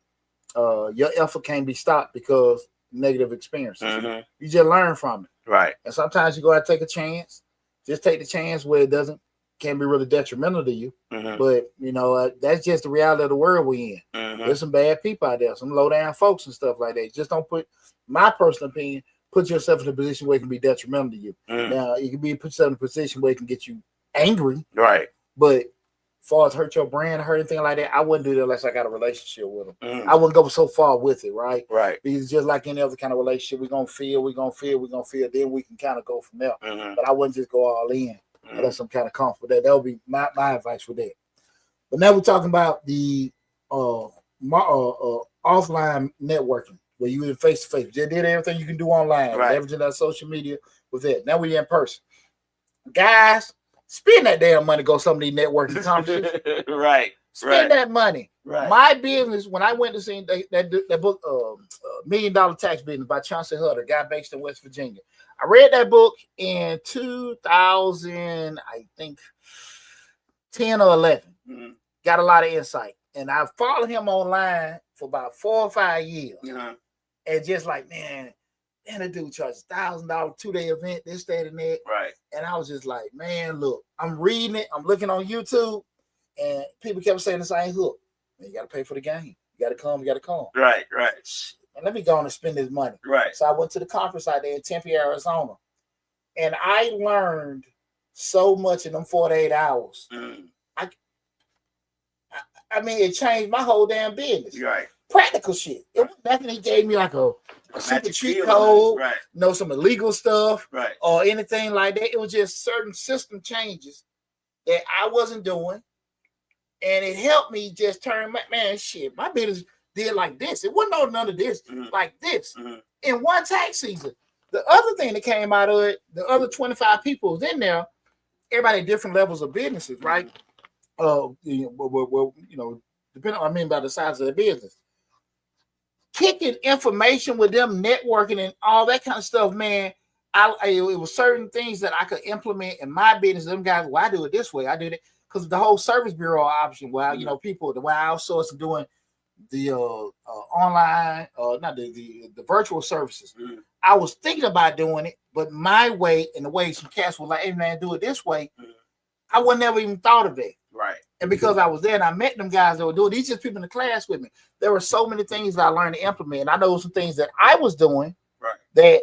A: your effort can't be stopped because negative experiences. You just learn from it,
B: right? And
A: sometimes you go out and take a chance. Just take the chance where it can be really detrimental to you. But that's just the reality of the world we in. There's some bad people out there, some low down folks and stuff like that. Just don't my personal opinion, put yourself in a position where it can be detrimental to you. Now you can put yourself in a position where it can get you angry,
B: right?
A: But as far as hurt your brand, hurt anything like that, I wouldn't do that unless I got a relationship with them. I wouldn't go so far with it, right?
B: Right.
A: Because just like any other kind of relationship, we're gonna feel, then we can kind of go from there. But I wouldn't just go all in unless I'm kind of comfortable with that. That would be my advice for that. But now we're talking about the offline networking, where you in face to face. Just did everything you can do online, leveraging that social media with that. Now we in person. Guys, spend that damn money, go some of these networking conferences. Spend that money. My business, when I went to see that book, $1 Million Tax Business by Chauncey Hutter, guy based in West Virginia. I read that book in 2000, I think 10 or 11. Got a lot of insight. And I followed him online for about 4 or 5 years. And just like, man, the dude charges $1,000 2-day event, this, that, and that.
B: Right.
A: And I was just like, man, look, I'm reading it. I'm looking on YouTube. And people kept saying the same hook. Man, you got to pay for the game. You got to come.
B: Right.
A: And let me go on and spend this money.
B: Right.
A: So I went to the conference out there in Tempe, Arizona. And I learned so much in them 48 hours. I mean, it changed my whole damn business.
B: Right.
A: practical shit. It was nothing he gave me like a super cheat code,
B: right?
A: Some illegal stuff,
B: right,
A: or anything like that. It was just certain system changes that I wasn't doing, and it helped me just turn shit. My business did like this. It wasn't none of this, like this in one tax season. The other thing that came out of it, the other 25 people was in there. Everybody at different levels of businesses, right? Depending on by the size of the business. Kicking information with them, networking and all that kind of stuff, man. It was certain things that I could implement in my business. Them guys, well, I do it this way. I do it because the whole service bureau option. Well, people, the way I outsource doing the online, not the virtual services. I was thinking about doing it, but my way and the way some cats were like, "Hey man, do it this way." I would never even thought of it.
B: Right.
A: And because I was there and I met them guys that were doing these, just people in the class with me. There were so many things that I learned to implement. I know some things that I was doing that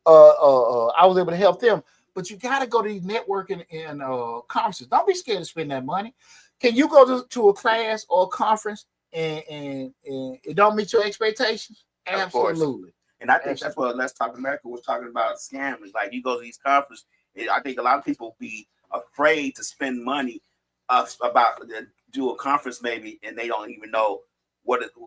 A: I was able to help them. But you got to go to these networking and conferences. Don't be scared to spend that money. Can you go to a class or a conference and it don't meet your expectations? Absolutely.
B: And I think that's what Let's Talk America was talking about. Scammers. Like you go to these conferences, I think a lot of people be afraid to spend money about do a conference maybe, and they don't even know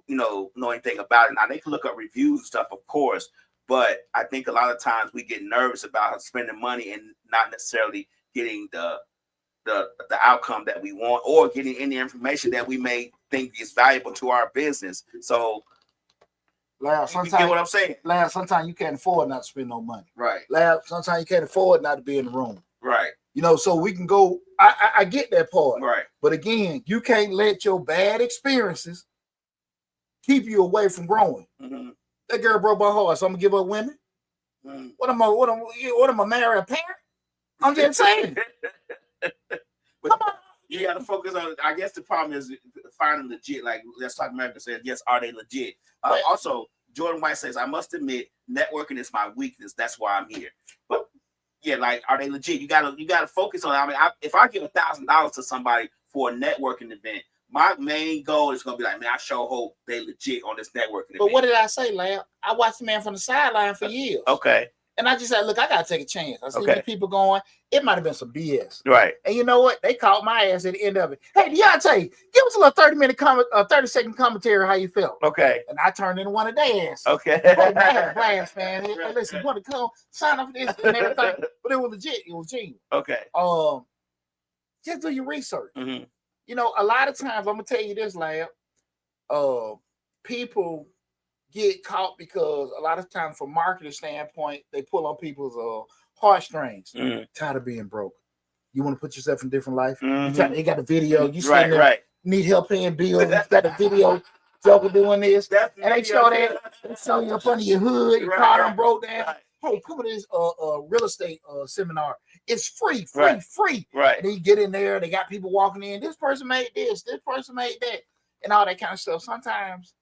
B: know anything about it. Now they can look up reviews and stuff, of course, but I think a lot of times we get nervous about spending money and not necessarily getting the outcome that we want or getting any information that we may think is valuable to our business. So sometimes, you get what I'm saying?
A: Sometimes you can't afford not to spend no money.
B: Right.
A: Sometimes you can't afford not to be in the room.
B: Right.
A: So we can go. I get that part.
B: Right.
A: But again, you can't let your bad experiences keep you away from growing. That girl broke my heart, so I'm gonna give up women. What am I marry a parent? I'm just saying.
B: Come on. You got to focus on. I guess the problem is finding legit. Like Let's Talk America said, yes, are they legit? Also, Jordan White says, I must admit, networking is my weakness. That's why I'm here. But yeah, like, are they legit? You gotta focus on it. I mean, if I give $1,000 to somebody for a networking event, my main goal is gonna be like, man, I sure hope they legit on this networking event.
A: But what did I say, Lamb? I watched the man from the sideline for years.
B: Okay.
A: And I just said, look, I gotta take a chance. I see the people going. It might have been some BS.
B: Right.
A: And you know what? They caught my ass at the end of it. Hey, Deonte, give us a little 30-second commentary how you felt.
B: Okay.
A: And I turned into one of their asses.
B: Okay.
A: I had a blast, man. Hey, listen, you want to come sign up for this and everything. But it was legit. It was genuine.
B: Okay.
A: Just do your research.
B: Mm-hmm.
A: A lot of times, I'm gonna tell you this, Lab. People get caught because a lot of times, from marketing standpoint, they pull on people's heartstrings. Tired of being broke. You want to put yourself in a different life. They got a video. You sitting there, need help paying bills. You got a video. Joker doing this, and they show that. They show you up under your hood. Your car done broke down. Hey, come to this real estate seminar. It's free.
B: Right.
A: And then you get in there. They got people walking in. This person made this. This person made that, and all that kind of stuff. Sometimes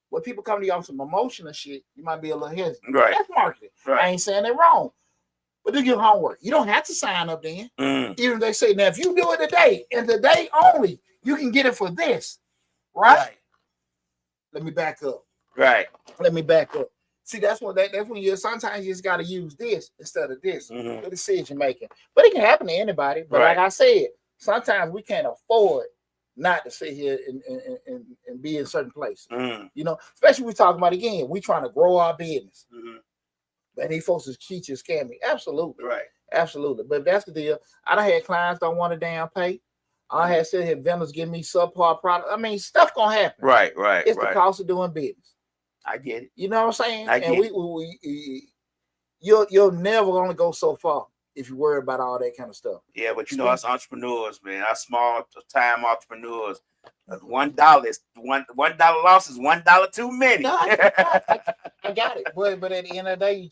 A: when people come to you on some emotional shit, you might be a little hesitant.
B: Right.
A: That's marketing.
B: Right.
A: I ain't saying they're wrong, but do your homework. You don't have to sign up then. Even if they say, now if you do it today and today only, you can get it for this. Right. Let me back up. Let me back up. See, that's when you sometimes you just got to use this instead of this for decision making. But it can happen to anybody. But like I said, sometimes we can't afford not to sit here and be in certain places. Especially we talking about, again, we trying to grow our business. And these folks is cheat you, scam me. Absolutely.
B: Right.
A: Absolutely. But that's the deal. I done had clients don't want to damn pay. I had said here vendors give me subpar product. I mean, stuff gonna happen.
B: Right.
A: It's the cost of doing business.
B: I get it.
A: You know what I'm saying?
B: I get
A: it. You're never gonna go so far if you worry about all that kind of stuff.
B: Yeah, but us entrepreneurs, man, us small time entrepreneurs, $1 is $1 loss is $1 too many.
A: No, I got it. But at the end of the day,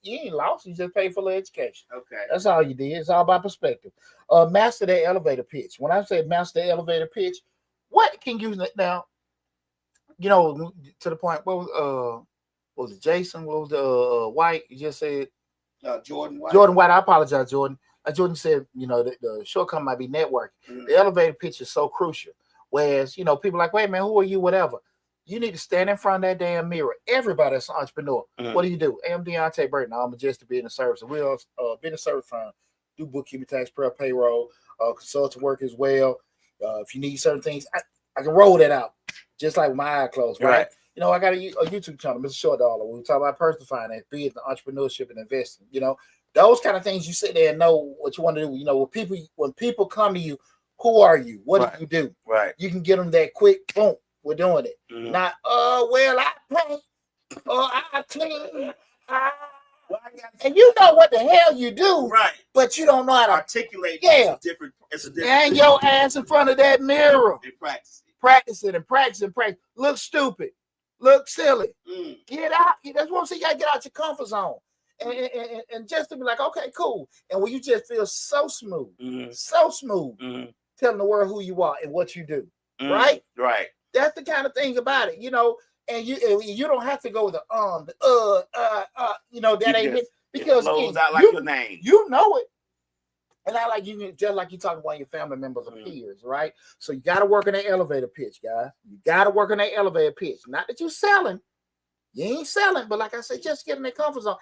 A: you ain't lost. You just paid for the education.
B: Okay.
A: That's all you did. It's all about perspective. Master that elevator pitch. When I say master the elevator pitch, what can you now? To the point. What was it? Jason? What was the White? You just said
B: Jordan White.
A: Jordan White. I apologize, Jordan. Jordan said, the shortcome might be networking. The elevator pitch is so crucial. Whereas, people like, wait, man, who are you? Whatever. You need to stand in front of that damn mirror. Everybody that's an entrepreneur. What do you do? Hey, I'm Deonte Burden. I'm a Majestic Business Service. We're business service firm. Do bookkeeping, tax prep, payroll, consultant work as well. If you need certain things, I can roll that out just like with my eye closed, right? You know, I got a YouTube channel, Mr. Short Dollar. We talk about personal finance, business, entrepreneurship, and investing. You know, those kind of things. You sit there and know what you want to do. You know, when people come to you, who are you? What do you do?
B: Right.
A: You can get them that quick. Boom. We're doing it. Not, well, I paint, I clean, and you know what the hell you do,
B: right?
A: But you don't know how to
B: articulate. Yeah, it's a different.
A: And your ass in front of that mirror.
B: And
A: practice it. Look stupid, look silly. Get out. That's what I'm saying. You gotta get out your comfort zone, and just to be like, okay, cool. And when you just feel so smooth, telling the world who you are and what you do, right?
B: Right.
A: That's the kind of thing about it, you know. And you don't have to go with you know, that ain't it, because
B: it flows out like your name.
A: You know it. And I like you, just like you talking about your family members or peers, right? So you got to work on that elevator pitch, guys. You got to work on that elevator pitch. Not that you're selling. You ain't selling, but like I said, just get in that comfort zone.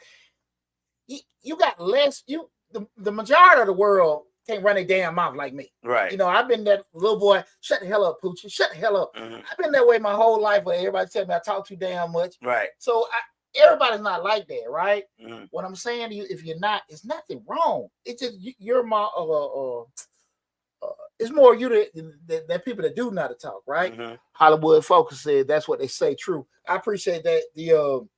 A: You got less. The majority of the world can't run a damn mouth like me.
B: Right.
A: You know, I've been that little boy, shut the hell up, Poochie. Shut the hell up. I've been that way my whole life where everybody tell me I talk too damn much.
B: Right.
A: So everybody's not like that, right? What I'm saying to you, if you're not, it's nothing wrong. It's just you're more it's more you that people that do know how to talk, right? Hollywood Focus said that's what they say. True. I appreciate that. You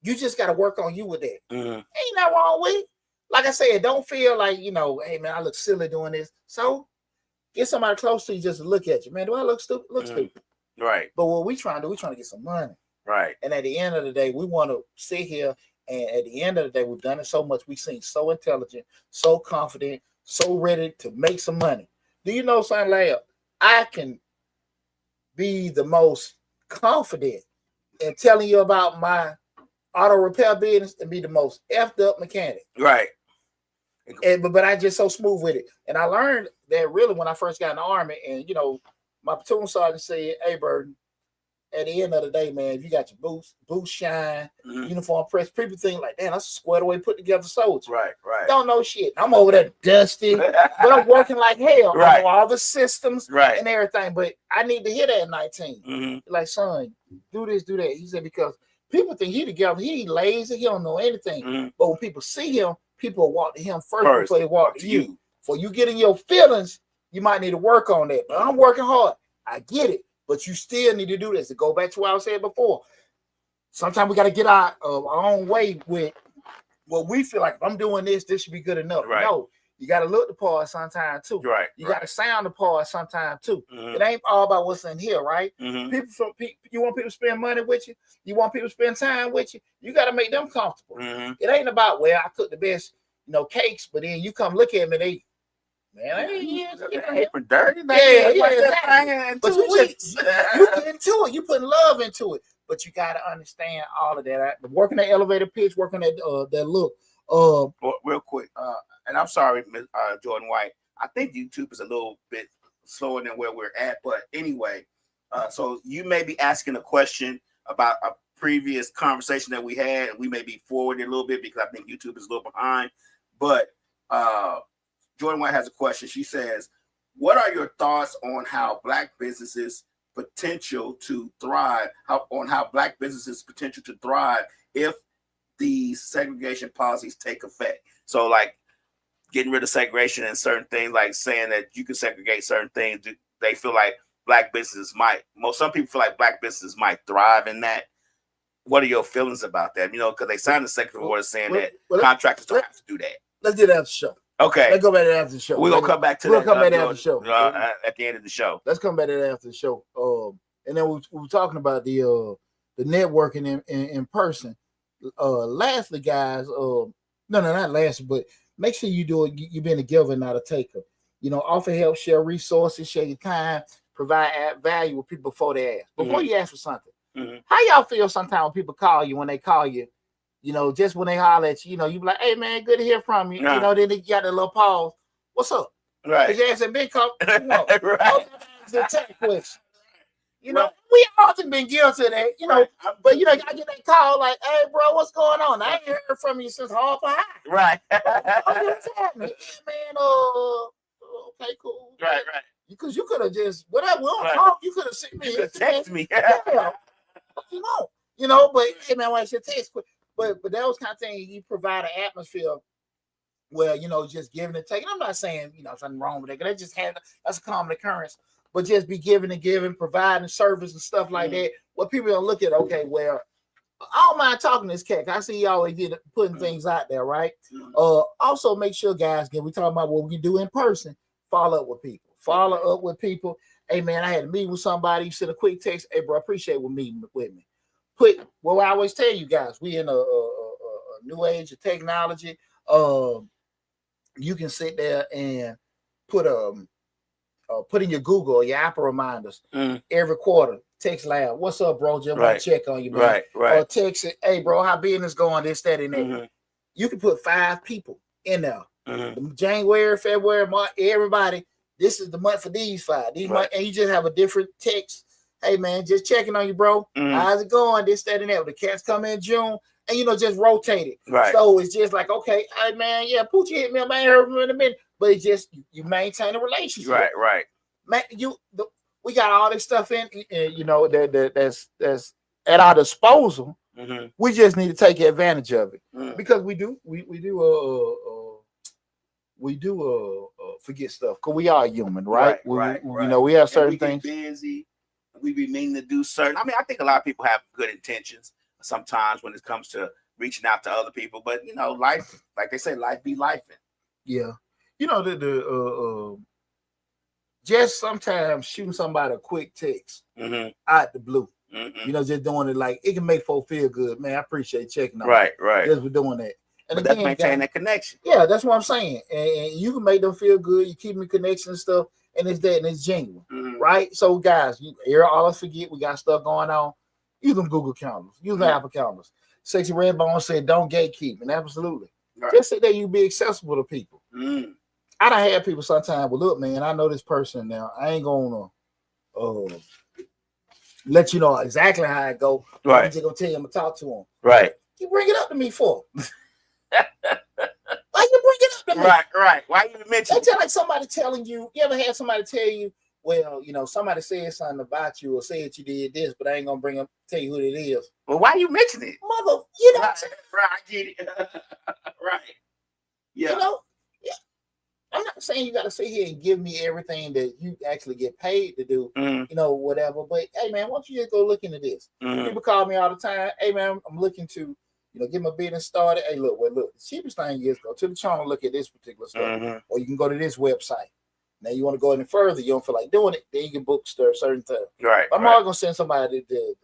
A: just got to work on you with that. Ain't nothing wrong with it. Like I said, don't feel like, you know, hey man, I look silly doing this. So get somebody close to you just to look at you. Man, do I look stupid? Look stupid.
B: Right.
A: But what we trying to do, we trying to get some money.
B: Right.
A: And at the end of the day, we want to sit here, and at the end of the day, we've done it so much. We seem so intelligent, so confident, so ready to make some money. Do you know something, Leia? I can be the most confident in telling you about my auto repair business and be the most effed up mechanic.
B: Right.
A: But I just so smooth with it. And I learned that really when I first got in the Army, and you know, my platoon sergeant said, hey, Burden, at the end of the day, man, if you got your boots shine, uniform press, people think like, damn, that's a squared away put together soldier.
B: Right.
A: Don't know shit. I'm over there dusty, but I'm working like hell. Right. I know all the systems and everything, but I need to hear that at 19. Like, son, do this, do that. He said, because people think he together, he lazy, he don't know anything. But when people see him, people walk to him first before they walk to you. Before you get in your feelings, you might need to work on that. But I'm working hard. I get it. But you still need to do this. To go back to what I said before. Sometimes we got to get our own way with what we feel like. If I'm doing this, this should be good enough. Right. No, you got to look the part sometimes too. Right. You got to sound the part sometimes too. It ain't all about what's in here, right? You want people to spend money with you. You want people to spend time with you. You got to make them comfortable. It ain't about, well, I cook the best, you know, cakes, but then you come look at me,
B: paper dirty.
A: Exactly. But you get into it. You putting love into it. But you got to understand all of that. Working that elevator pitch, working that look.
B: Real quick, and I'm sorry, Jordan White. I think YouTube is a little bit slower than where we're at. But anyway, so you may be asking a question about a previous conversation that we had, and we may be forwarded a little bit because I think YouTube is a little behind. But Jordan White has a question. She says, what are your thoughts on how Black businesses potential to thrive, how Black businesses potential to thrive if these segregation policies take effect? So like getting rid of segregation and certain things, like saying that you can segregate certain things, they feel like Black businesses some people feel like Black businesses might thrive in that. What are your feelings about that? You know, because they signed the executive order saying that contractors don't have to do that.
A: Let's do that after the show.
B: Okay.
A: Let's go back to that after the show.
B: We're going to come back to that.
A: We'll come back after the show.
B: At the end of the show.
A: Let's come back to that after the show. And then we were talking about the networking in person. Lastly, guys, not lastly, but make sure you do it. You've been a giver, not a taker. You know, offer help, share resources, share your time, provide value with people before they ask. Before you ask for something. How y'all feel sometimes when people call you, when they call you, you know, just when they holler at you, you know, you be like, hey man, good to hear from you. You know, then they got a little pause. What's up? Right. Because you asked a big call. You know, right. The tech question. You know, we all been guilty of that, you know. Right. But you know, I get that call like, "Hey, bro, what's going on? I ain't heard from you since Harper High."
B: Right.
A: What's happening? Yeah, man. Okay, cool.
B: Right.
A: Because you could have just whatever. We don't talk. You could have sent me.
B: Text me.
A: Yeah. You know. But hey, man, when I said text, but that was kind of thing. You provide an atmosphere where you know just giving and taking. I'm not saying you know something wrong with that. That's a common occurrence. But just be giving and giving, providing service and stuff like that. What people don't look at, okay, well, I don't mind talking to this cat. I see y'all putting things out there, right? Also make sure, guys, again, we talking about what we do in person. Follow up with people. Hey, man, I had a meeting with somebody. You sent a quick text. Hey, bro, I appreciate you meeting with me. I always tell you guys, we in a new age of technology. You can sit there and put in your Google or your Apple reminders every quarter. Text loud. What's up, bro? Just want to check on you, man. Right. Or text it. Hey, bro, how business going? This, that, and that. You can put 5 people in there. January, February, March, everybody. This is the month for these 5. Months, and you just have a different text. Hey, man, just checking on you, bro. How's it going? This, that, and that. The cats come in June, and you know, just rotate it. Right. So it's just like, okay, hey, man, yeah, Poochie hit me up. I ain't heard from him in a minute. But it's just you maintain a relationship.
B: Right.
A: Man, we got all this stuff in you know, that's at our disposal. We just need to take advantage of it because we do forget stuff because we are human, right? You know, we have certain things.
B: Busy. We be meaning to do certain. I mean, I think a lot of people have good intentions sometimes when it comes to reaching out to other people, but you know, life, like they say, life be lifing.
A: Yeah. You know, just sometimes shooting somebody a quick text out the blue. You know, just doing it like it can make folks feel good. Man, I appreciate checking on. Right. Just for doing that. And
B: but again, that's maintain that connection.
A: Yeah, that's what I'm saying. And you can make them feel good. You keep them in connection and stuff, and it's that and it's genuine. Right? So guys, all us forget we got stuff going on. Use them Google calendars, use them Apple calendars. Sexy Redbone said don't gatekeep, and absolutely. Just say that you be accessible to people. I done had people sometimes, well, look, man, I know this person now. I ain't gonna let you know exactly how it go. Right. I'm just gonna tell you I'm gonna talk to him. Right. You bring it up to me for? Why you bring it up to me?
B: Right. Why you mention?
A: That's like somebody telling you. You ever had somebody tell you, well, you know, somebody said something about you or said you did this, but I ain't gonna tell you who it is.
B: Well, why you mention it?
A: Mother, you know.
B: Right, I get it. Right. Yeah.
A: You know. I'm not saying you got to sit here and give me everything that you actually get paid to do, you know, whatever. But hey, man, why don't you just go look into this? People call me all the time. Hey, man, I'm looking to, you know, get my business started. Hey, look. The cheapest thing is go to the channel, look at this particular stuff, or you can go to this website. Now you want to go any further, you don't feel like doing it, then you can book certain stuff. Right. I'm always gonna send somebody the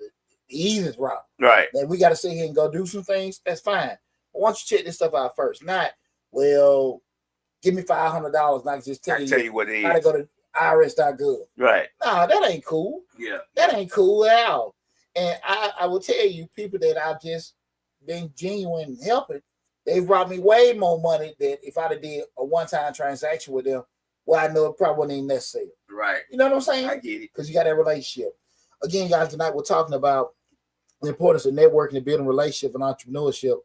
A: easiest route. Right. Now we got to sit here and go do some things. That's fine. But once you check this stuff out first, not well. Give me $500 and I can just tell you
B: what it is.
A: How to go to irs.gov. Right. Nah, that ain't cool. Yeah. That ain't cool at all. And I will tell you, people that I've just been genuine helping, they've brought me way more money than if I'd have did a one-time transaction with them, well, I know it probably wasn't even necessary. Right. You know what I'm saying? I get it. Because you got that relationship. Again, guys, tonight we're talking about the importance of networking and building relationship and entrepreneurship.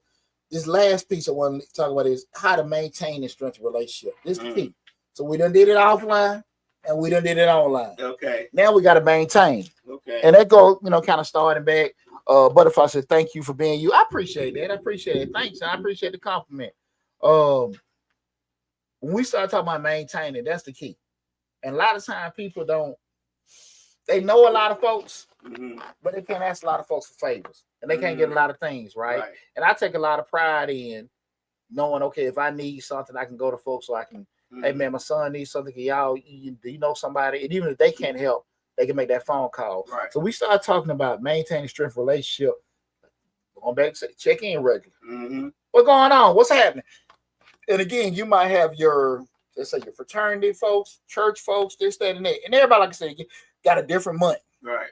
A: This last piece I want to talk about is how to maintain and strengthen relationship. This is the key. So we done did it offline and we done did it online. Okay. Now we got to maintain. Okay. And that go, you know, kind of starting back. Butterfly said, thank you for being you. I appreciate that. I appreciate it. Thanks. I appreciate the compliment. When we start talking about maintaining, that's the key. And a lot of times people they know a lot of folks, but they can't ask a lot of folks for favors. And they can't get a lot of things, right? And I take a lot of pride in knowing, okay, if I need something, I can go to folks so I can, hey, man, my son needs something. Do you know somebody? And even if they can't help, they can make that phone call. Right. So we start talking about maintaining strength relationship. Going back to check in regularly. What's going on? What's happening? And again, you might have let's say your fraternity folks, church folks, this, that, and that. And everybody, like I said, got a different month. Right.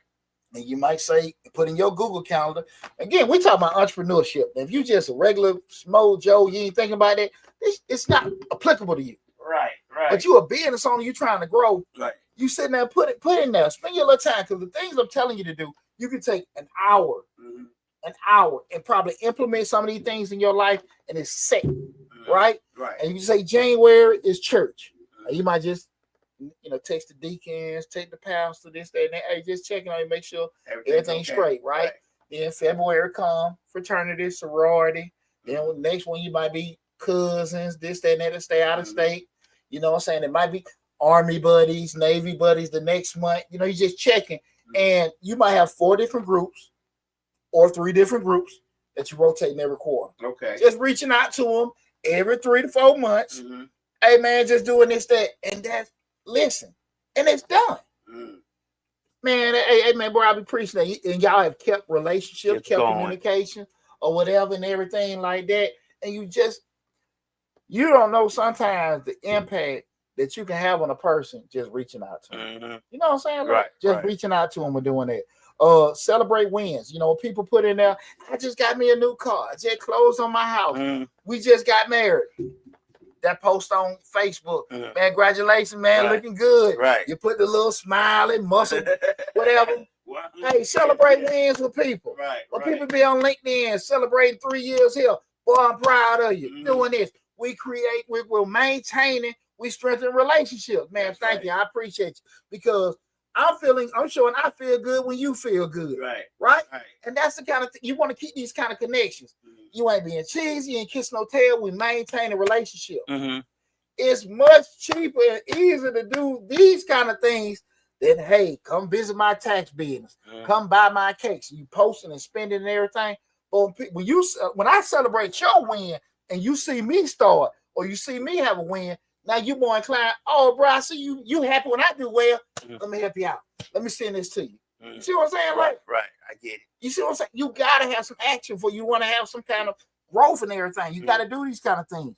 A: And you might say, put in your Google calendar. Again, we talk about entrepreneurship. If you just a regular Smo Joe, you ain't thinking about it, it's not applicable to you. Right. But you a business owner, you trying to grow. Right. You sitting there, put in there, spend your little time, because the things I'm telling you to do, You can take an hour, and probably implement some of these things in your life, and it's set, right?
B: Right.
A: And you say January is church. And you might just, text the deacons, take the pastor, this, that, and that. Hey, just checking on you, make sure everything's okay. Straight, right? Then February come, fraternity, sorority. Then next one you might be cousins, this, that, and that, to stay out of state. You know what I'm saying? It might be Army buddies, Navy buddies the next month. You're just checking. And you might have 4 different groups or 3 different groups that you rotate every quarter.
B: Okay.
A: Just reaching out to them every 3 to 4 months. Hey, man, just doing this, that, and that's, listen, and it's done. Man, hey, man, bro, I be preaching that. And y'all have kept relationships, kept communication or whatever and everything like that. And you don't know sometimes the impact that you can have on a person just reaching out to them. You know what I'm saying? Like, just reaching out to them and doing that. Celebrate wins. People put in there, I just got me a new car. I just closed on my house. We just got married. That post on Facebook, man, congratulations, man, looking good. Right. You put the little smiling muscle, whatever. Hey, celebrate wins with people. Right. When people be on LinkedIn celebrating 3 years here, boy, I'm proud of you. Doing this. We're maintaining, we strengthen relationships. Man, thank you. I appreciate you. Because I'm showing I feel good when you feel good. Right? And that's the kind of thing you want to keep, these kind of connections. You ain't being cheesy, you ain't kissing no tail. We maintain a relationship. It's much cheaper and easier to do these kind of things than, hey, come visit my tax business. Come buy my cakes. You posting and spending and everything. But when I celebrate your win and you see me start or you see me have a win, now you more inclined, oh, bro, I see you happy when I do well. Let me help you out. Let me send this to you. You see what I'm saying?
B: Right. I get it.
A: You see what I'm saying? You got to have some action for you want to have some kind of growth and everything. You got to do these kind of things.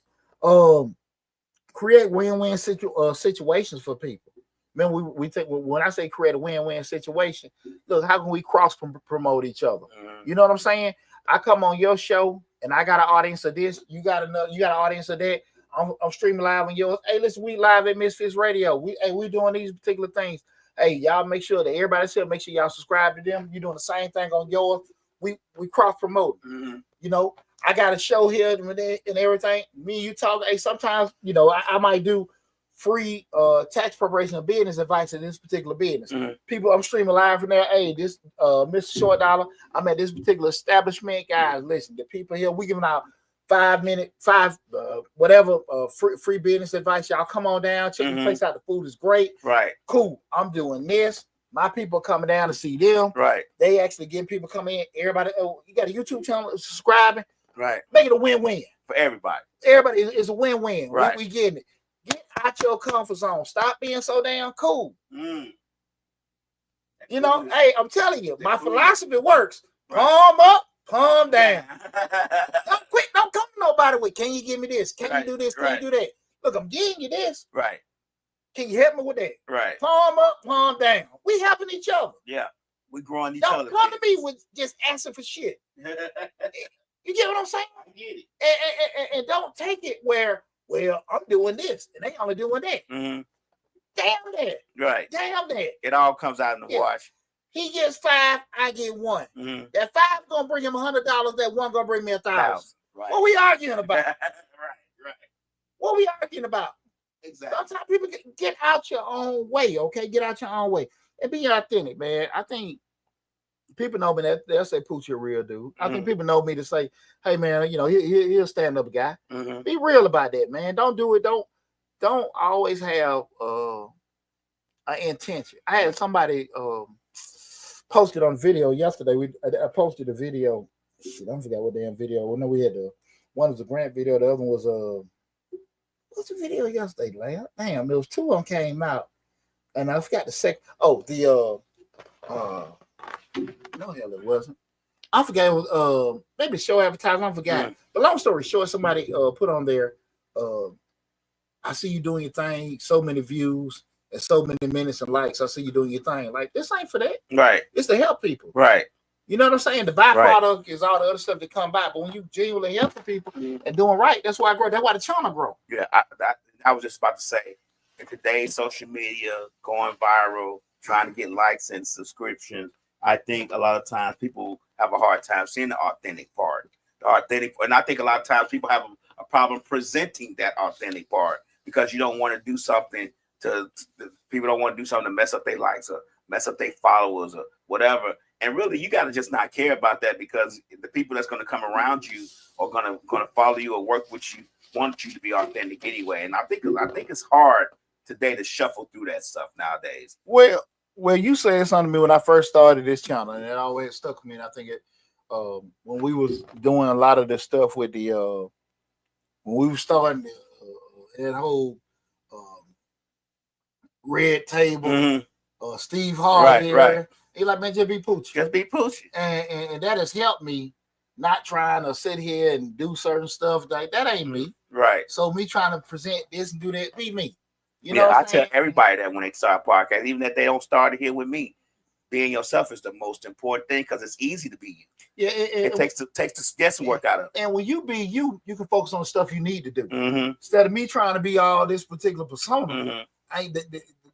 A: Create win-win situations for people. Man, we think when I say create a win-win situation, look, how can we cross promote each other? You know what I'm saying? I come on your show and I got an audience of this. You got an audience of that. I'm streaming live on yours. Hey, listen, we live at Misfits Radio. We doing these particular things. Hey, y'all make sure that everybody's here. Make sure y'all subscribe to them. You're doing the same thing on yours. We cross promote. I got a show here and everything. Me and you talk. Hey, sometimes I might do free tax preparation and business advice in this particular business. People, I'm streaming live from there. Hey, this Mr. Short Dollar. I'm at this particular establishment, guys. Listen, the people here, we giving out 5 minute, free business advice. Y'all come on down, check the place out. The food is great. Right. Cool. I'm doing this. My people coming down to see them. Right. They actually getting people coming in. Everybody, you got a YouTube channel, subscribing. Right. Make it a win-win.
B: For everybody.
A: Everybody is a win-win.
B: Right.
A: We getting it. Get out your comfort zone. Stop being so damn cool. Hey, I'm telling you, my philosophy works. Palm up, palm down. Don't come to nobody with, can you give me this? Can you do this? Can you do that? Look, I'm giving you this. Right. Can you help me with that? Right. Palm up, palm down. We helping each other.
B: Yeah. We growing each
A: other.
B: Don't
A: come to me with just asking for shit. You get what I'm saying?
B: I get it.
A: And don't take it where, well, I'm doing this and they only doing that. Damn that. Right. Damn that.
B: It all comes out in the wash.
A: He gets 5, I get 1. That 5 gonna bring him $100. That 1 gonna bring me 1,000. Right. What we arguing about? Right. What we arguing about? Exactly. Sometimes people get out your own way. Okay, get out your own way and be authentic, man. I think people know me that they'll say, "Pooch, you're a real dude." I think people know me to say, "Hey, man, he'll stand up guy." Be real about that, man. Don't do it. Don't always have an intention. I had somebody posted on video yesterday. I posted a video. Shit, I forgot what damn video. Well, no, we had one was a grant video. The other one was what's the video yesterday, man? Damn, there was 2 of them came out, and I forgot the second. Oh, no hell it wasn't. I forgot it was maybe show advertising. I forgot. But long story short, somebody put on there. I see you doing your thing. So many views and so many minutes and likes. I see you doing your thing. Like, this ain't for that. Right. It's to help people. Right. You know what I'm saying? The byproduct is all the other stuff that come by. But when you genuinely helping people and doing right, that's why I grow. That's why the channel grow.
B: Yeah, I was just about to say, in today's social media, going viral, trying to get likes and subscriptions, I think a lot of times people have a hard time seeing the authentic part. And I think a lot of times people have a problem presenting that authentic part because you don't want to do something people don't want to do something to mess up their likes or mess up their followers or whatever. And really, you got to just not care about that because the people that's going to come around you are going to follow you or work with you want you to be authentic anyway. And I think it's hard today to shuffle through that stuff nowadays.
A: Well, you said something to me when I first started this channel, and it always stuck with me. And I think it when we was doing a lot of the stuff with the when we were starting that whole red table, Steve Harvey,
B: right.
A: He like, man, just be Poochie.
B: Just be Poochie.
A: And that has helped me not trying to sit here and do certain stuff like that ain't me.
B: Right.
A: So me trying to present this and do that, be me. You
B: know, I
A: tell
B: everybody that when they start a podcast, even if they don't start it here with me, being yourself is the most important thing because it's easy to be you.
A: Yeah,
B: it takes the guesswork out of it.
A: And when you be you can focus on the stuff you need to do instead of me trying to be all this particular persona.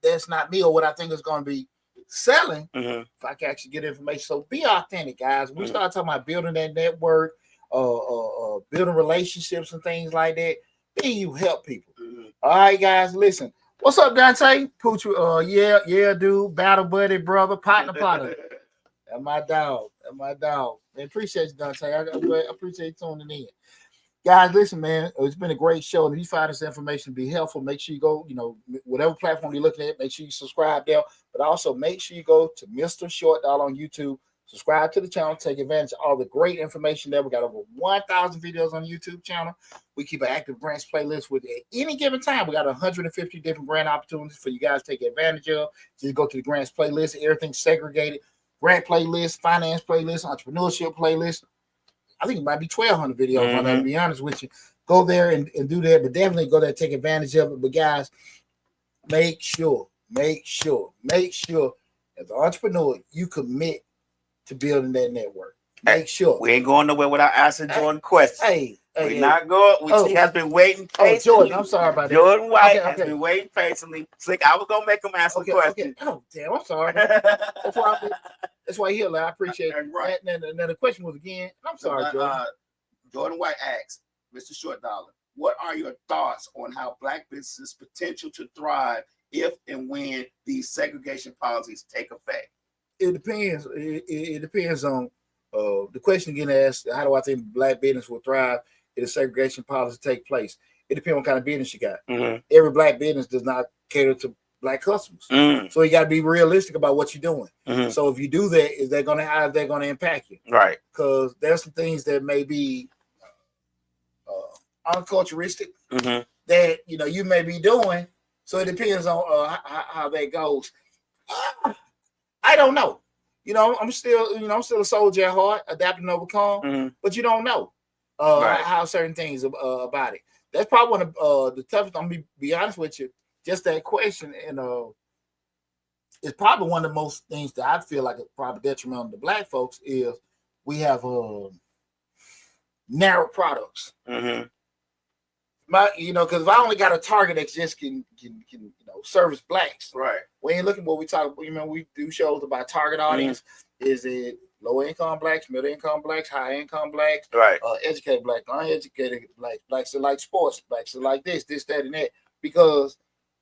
A: That's not me or what I think is going to be selling. If I can actually get information, so be authentic, guys. We start talking about building that network, building relationships and things like that. Be you, help people. All right, guys, listen. What's up, Deonte? Pooch, yeah, dude, battle buddy, brother, partner. That's my dog. Man, appreciate you, Deonte. I appreciate you tuning in. Guys, listen, man, it's been a great show. And if you find this information to be helpful, make sure you go, whatever platform you're looking at, make sure you subscribe there. But also make sure you go to Mr. Short Dollar on YouTube. Subscribe to the channel. Take advantage of all the great information there. We got over 1,000 videos on the YouTube channel. We keep an active grants playlist with at any given time. We got 150 different grant opportunities for you guys to take advantage of. So you go to the grants playlist. Everything's segregated. Grant playlist, finance playlist, entrepreneurship playlist. I think it might be 1,200 videos on that, to be honest with you. Go there and do that, but definitely go there and take advantage of it. But guys, make sure as an entrepreneur, you commit to building that network. Make sure.
B: We ain't going nowhere without asking Jordan questions. We're not going. He has been waiting patiently.
A: Jordan, I'm sorry about that.
B: Jordan White has been waiting patiently. Slick, I was going to make him answer the question.
A: Oh, damn, I'm sorry. That's why I appreciate it. Right. And then the question was again, I'm sorry, Jordan.
B: Jordan White asks, Mr. Short Dollar, what are your thoughts on how Black businesses' potential to thrive if and when these segregation policies take effect?
A: It depends. It depends on the question again asked, how do I think Black business will thrive if the segregation policy take place? It depends on what kind of business you got. Every Black business does not cater to Black customers. So you got to be realistic about what you're doing. So if you do that, how is that going to impact you?
B: Right.
A: Because there's some things that may be unculturistic that you may be doing. So it depends on how that goes. I don't know. I'm still a soldier at heart, adapt and overcome. But you don't know how certain things about it. That's probably one of the toughest. I'm gonna be honest with you. Just that question, and it's probably one of the most things that I feel like is probably detrimental to Black folks is we have narrow products. Because if I only got a target that just can service Blacks,
B: right?
A: We ain't looking what we talk. We do shows about target audience. Is it low income Blacks, middle income Blacks, high income Blacks,
B: right?
A: Educated Blacks, uneducated Blacks, Blacks that like sports, Blacks that like this, that, and that. Because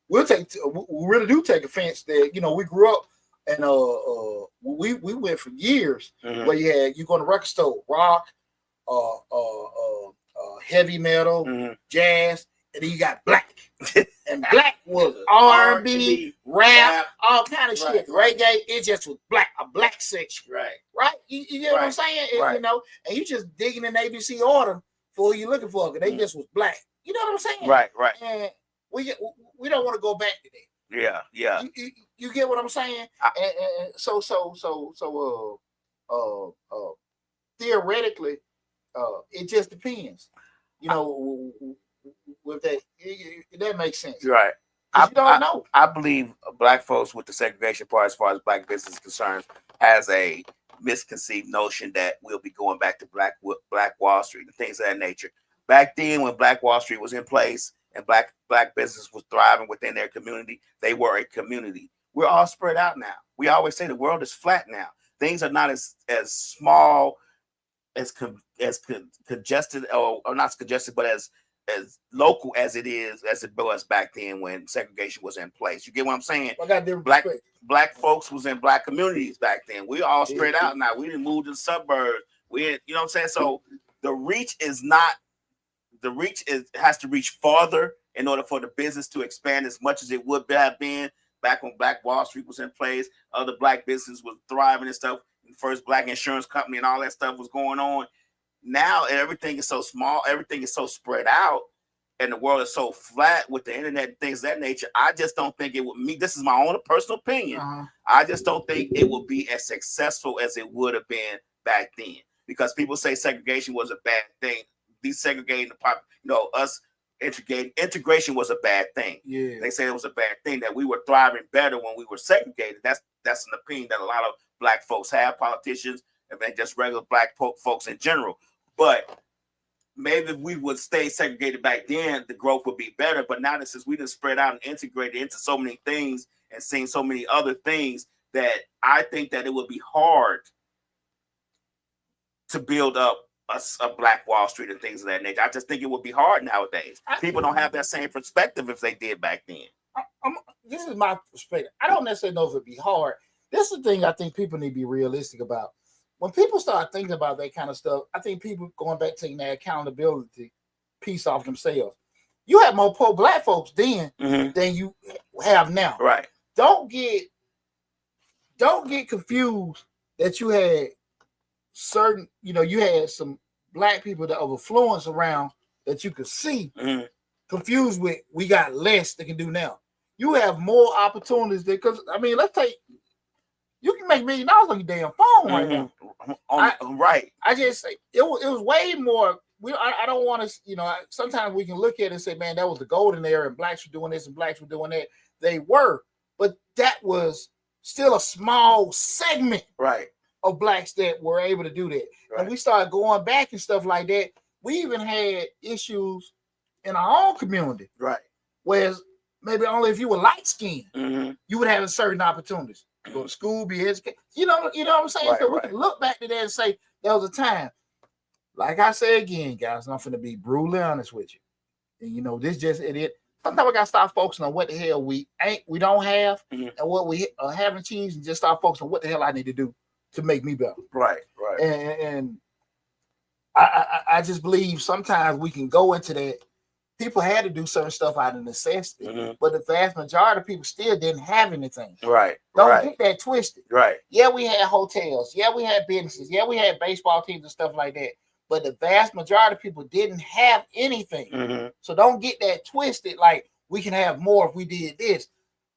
A: we really do take offense that we grew up and we went for years where you go to the record store, rock, heavy metal, jazz, and then you got Black. And Black was R&B, rap, all kind of shit. Reggae, it just was a Black section. Right? You get what I'm saying? And you just digging in ABC order for who you looking for, because they just was Black. You know what I'm saying?
B: Right.
A: And we don't want to go back to that.
B: Yeah.
A: You get what I'm saying? And so theoretically, it just depends. With that makes sense,
B: right?
A: You don't know.
B: I believe Black folks with the segregation part, as far as Black business is concerned, has a misconceived notion that we'll be going back to Black Wall Street and things of that nature. Back then, when Black Wall Street was in place and Black business was thriving within their community, they were a community. We're all spread out now. We always say the world is flat now. things are not as small, as congested, or not congested, but as local as it was back then when segregation was in place. You get what I'm saying?
A: I got different
B: Black folks was in black communities back then. We all spread out now. We didn't move to the suburbs. You know what I'm saying? So the reach has to reach farther in order for the business to expand as much as it would have been back when Black Wall Street was in place. Other black businesses was thriving and stuff. The first black insurance company and all that stuff was going on. Now everything is so small, everything is so spread out, and the world is so flat with the internet and things of that nature. I just don't think it would me. This is my own personal opinion. I just don't think it would be as successful as it would have been back then. Because people say segregation was a bad thing. Desegregating us integration was a bad thing. Yeah. They say it was a bad thing, that we were thriving better when we were segregated. That's an opinion that a lot of black folks have, politicians, and then just regular black folks in general. But maybe if we would stay segregated back then, the growth would be better. But now that since we just spread out and integrated into so many things and seen so many other things, that I think that it would be hard to build up a Black Wall Street and things of that nature. I just think it would be hard nowadays. People don't have that same perspective if they did back then.
A: This is my perspective. I don't necessarily know if it'd be hard. This is the thing I think people need to be realistic about. When people start thinking about that kind of stuff, I think people going back taking that accountability piece off themselves. You had more poor black folks then than you have now.
B: Right.
A: Don't get confused that you had certain, you had some black people that of influence around that you could see, confused with we got less they can do now. You have more opportunities because let's take, you can make $1 million on your damn phone right now.
B: Right.
A: I just say it was way more. I don't want to, sometimes we can look at it and say, man, that was the golden era and blacks were doing this and blacks were doing that. They were, but that was still a small segment.
B: Right.
A: Of blacks that were able to do that. Right. And we started going back and stuff like that. We even had issues in our own community.
B: Right.
A: Whereas maybe only if you were light skinned, you would have certain opportunities. Go to school, be educated. You know what I'm saying?
B: Right,
A: so we can look back to that and say there was a time. Like I say again, guys, I'm finna be brutally honest with you. And this just it. Sometimes we gotta start focusing on what the hell we don't have and what we haven't achieved, and just start focusing on what the hell I need to do to make me better.
B: Right.
A: And I just believe sometimes we can go into that. People had to do certain stuff out of necessity, but the vast majority of people still didn't have anything.
B: Right.
A: Don't get that twisted.
B: Right.
A: Yeah, we had hotels. Yeah, we had businesses. Yeah, we had baseball teams and stuff like that. But the vast majority of people didn't have anything. So don't get that twisted. Like we can have more if we did this.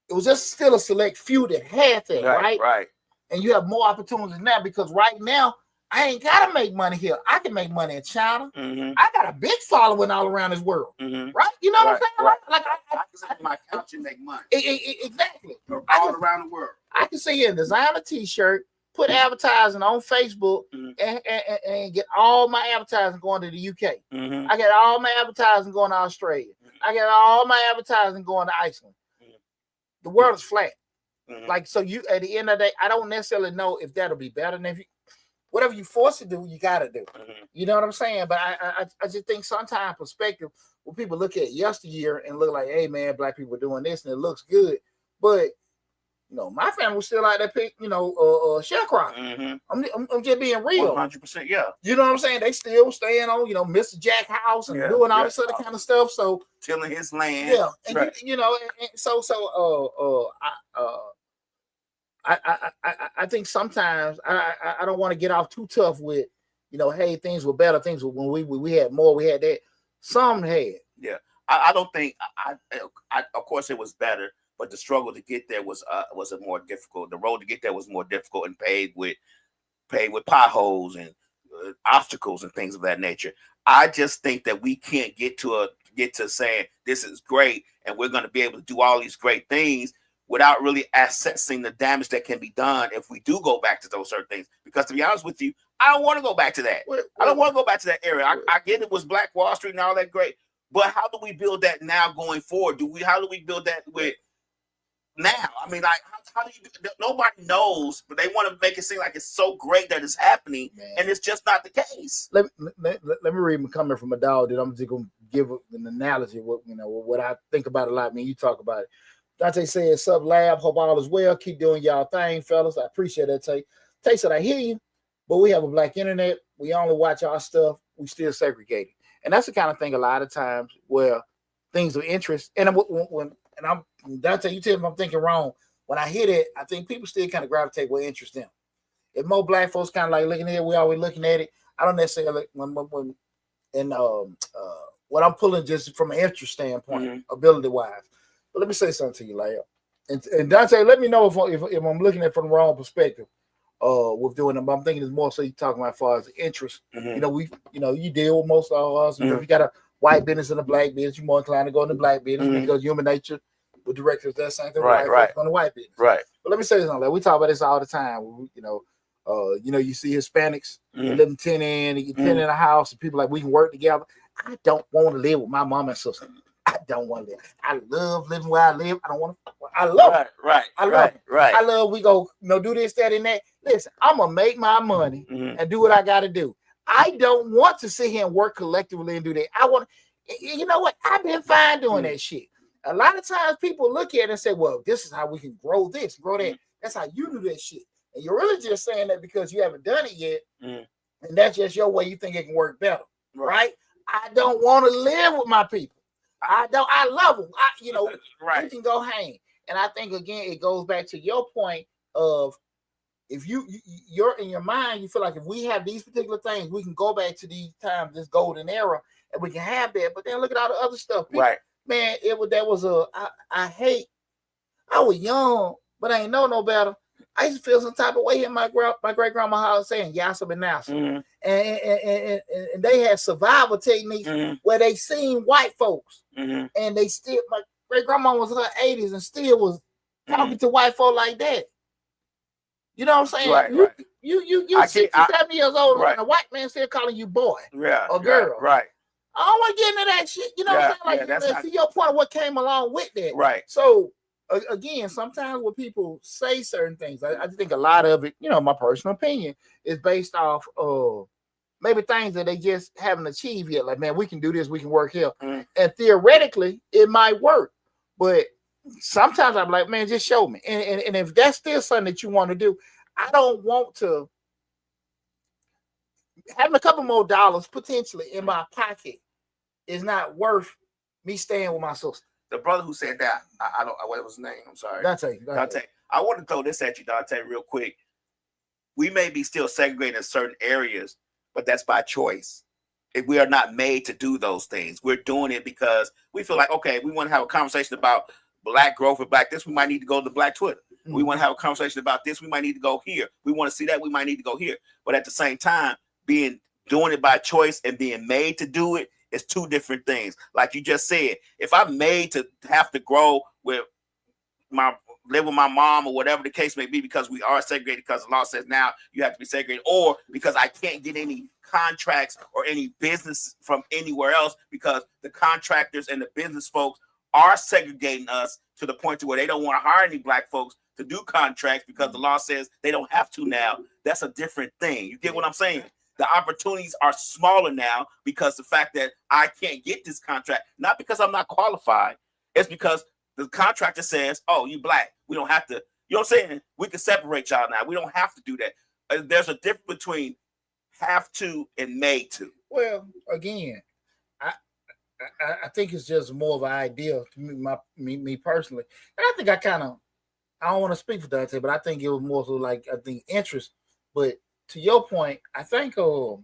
A: It was just still a select few that had that. Right.
B: Right.
A: And you have more opportunities now because right now I ain't gotta make money here. I can make money in China. I got a big following all around this world, right? You know what I'm saying?
B: Right. Like I can sit on my couch and make money.
A: Exactly.
B: All around the world.
A: I can see you design a T-shirt, put advertising on Facebook, and get all my advertising going to the UK. I get all my advertising going to Australia. I get all my advertising going to Iceland. The world is flat. Like, so you, at the end of the day, I don't necessarily know if that'll be better than if you, whatever you forced to do, you got to do. You know what I'm saying? But I just think sometimes perspective, when people look at yesteryear and look like, hey, man, black people are doing this and it looks good. But, my family was still out there pick, sharecropping. I'm just being real.
B: 100%, yeah.
A: You know what I'm saying? They still staying on, Mr. Jack House and doing all this other kind of stuff. So
B: tilling his land.
A: Yeah. And I think sometimes I don't want to get off too tough with, hey, things were better. Things were when we had more, we had that. Some had.
B: Yeah. I don't think of course it was better, but the struggle to get there was a more difficult. The road to get there was more difficult and paved with potholes and obstacles and things of that nature. I just think that we can't get to saying this is great and we're going to be able to do all these great things without really assessing the damage that can be done if we do go back to those certain things. Because to be honest with you, I don't want to go back to that. I don't want to go back to that area. I get it was Black Wall Street and all that great, but how do we build that now going forward? How do we build that with now. I mean, like, how do you? Nobody knows, but they want to make it seem like it's so great that it's happening, and it's just not the case.
A: Let me read my comment from a dog that I'm just gonna give an analogy. What I think about a lot. You talk about it. Dante says, "Sub Lab, hope all is well. Keep doing y'all thing, fellas. I appreciate that, Tay. Tay said, I hear you, but we have a black internet. We only watch our stuff. We still segregated, and that's the kind of thing a lot of times where things of interest. And I'm Dante, you tell me if I'm thinking wrong. When I hear that, I think people still kind of gravitate what interests them. If more black folks kind of like looking at it, we always looking at it. I don't necessarily what I'm pulling just from an interest standpoint, ability wise. But let me say something to you, Leia. And Dante, let me know if I'm looking at it from the wrong perspective. With doing them, I'm thinking it's more so you talking about as far as interest. You deal with most of us. If you got a white business and a black business, you're more inclined to go into black business because human nature with directors that same thing. Right. On the white business. Right. But let me say something. Like, we talk about this all the time. You see Hispanics they live in 10 in a house, and people like we can work together. I don't want to live with my mom and sister. I don't want to live. I love living where I live. I don't want to. I love it. Right. I love it. Right. I love. We go. Do this, that, and that. Listen, I'm gonna make my money and do what I got to do. I don't want to sit here and work collectively and do that. I want. You know what? I've been fine doing that shit. A lot of times people look at it and say, "Well, this is how we can grow this, grow that." That's how you do that shit. And you're really just saying that because you haven't done it yet, and that's just your way. You think it can work better, right? I don't want to live with my people. I don't. I love them. We can go hang. And I think again, it goes back to your point of if you're in your mind, you feel like if we have these particular things, we can go back to these times, this golden era, and we can have that. But then look at all the other stuff, people, man. I was young, but I ain't know no better. I used to feel some type of way in my great grandma's house saying Yasser and Nasser. And they had survival techniques where they seen white folks and they still, my great grandma was in her 80s and still was talking to white folk like that. You know what I'm saying? You 60, 70 years old and a white man still calling you boy or girl. Right. I don't want to get into that shit. You know what I'm saying? Like, to your point, what came along with that. Right. So, again, sometimes when people say certain things, I think a lot of it, my personal opinion, is based off maybe things that they just haven't achieved yet. Like, man, we can do this, we can work here. And theoretically, it might work. But sometimes I'm like, man, just show me. And if that's still something that you want to do, I don't want to having a couple more dollars potentially in my pocket is not worth me staying with my sister.
B: The brother who said that, I don't. What was his name? I'm sorry,
A: Dante.
B: I want to throw this at you, Dante, real quick. We may be still segregated in certain areas, but that's by choice. If we are not made to do those things, we're doing it because we feel like, okay, we want to have a conversation about black growth or black this, we might need to go to Black Twitter. We want to have a conversation about this, we might need to go here. We want to see that, we might need to go here. But at the same time, doing it by choice and being made to do it is two different things. Like you just said, if I'm made to have to grow live with my mom or whatever the case may be because we are segregated because the law says now you have to be segregated, or because I can't get any contracts or any business from anywhere else because the contractors and the business folks are segregating us to the point to where they don't want to hire any black folks to do contracts because the law says they don't have to now. That's a different thing. You get what I'm saying? The opportunities are smaller now because the fact that I can't get this contract, not because I'm not qualified, it's because the contractor says, oh, you black. We don't have to, you know what I'm saying? We can separate y'all now. We don't have to do that. There's a difference between have to and made to.
A: Well, again, I think it's just more of an idea to me personally. And I think I don't want to speak for Dante, but I think it was more so like, I think interest. But to your point, I think people